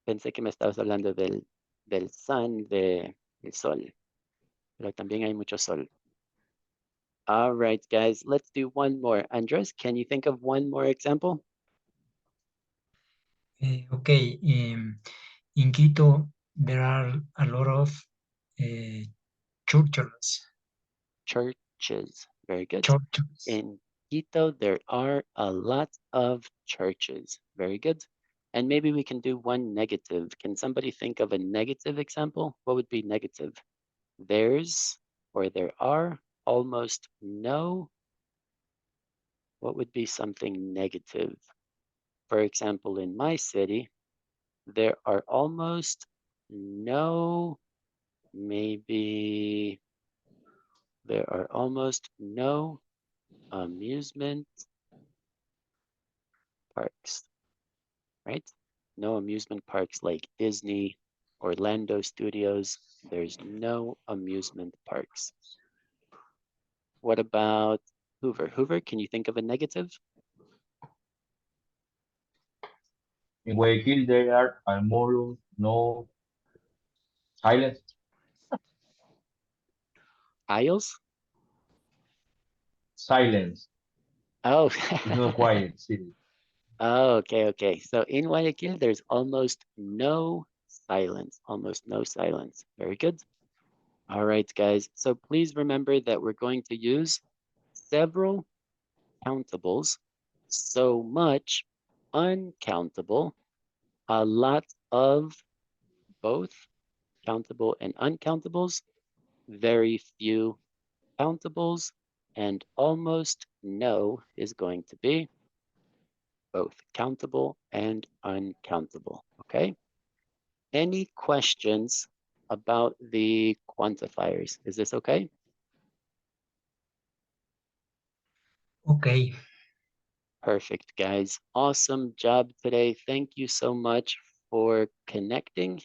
Pensé que me estabas hablando del sun, del sol, pero también hay mucho sol. All right, guys, let's do one more. Andres, can you think of one more example? Okay. In Quito, there are a lot of churches. Churches. Very good. Churches. In Quito, there are a lot of churches. Very good. And maybe we can do one negative. Can somebody think of a negative example? What would be negative? There's or there are almost no. What would be something negative? For example, in my city, there are almost no, maybe there are almost no amusement parks, right? No amusement parks like Disney, Orlando Studios. There's no amusement parks. What about Hoover? Hoover, can you think of a negative? In Guayaquil, there are almost no silence. Aisles? Silence. Oh. It's not quiet city. Oh, okay, okay. So in Guayaquil, there's almost no silence, almost no silence. Very good. All right, guys. So please remember that we're going to use several countables, so much uncountable, a lot of both countable and uncountables, very few countables, and almost no is going to be both countable and uncountable, okay? Any questions about the quantifiers. Is this okay? Okay. Perfect, guys. Awesome job today. Thank you so much for connecting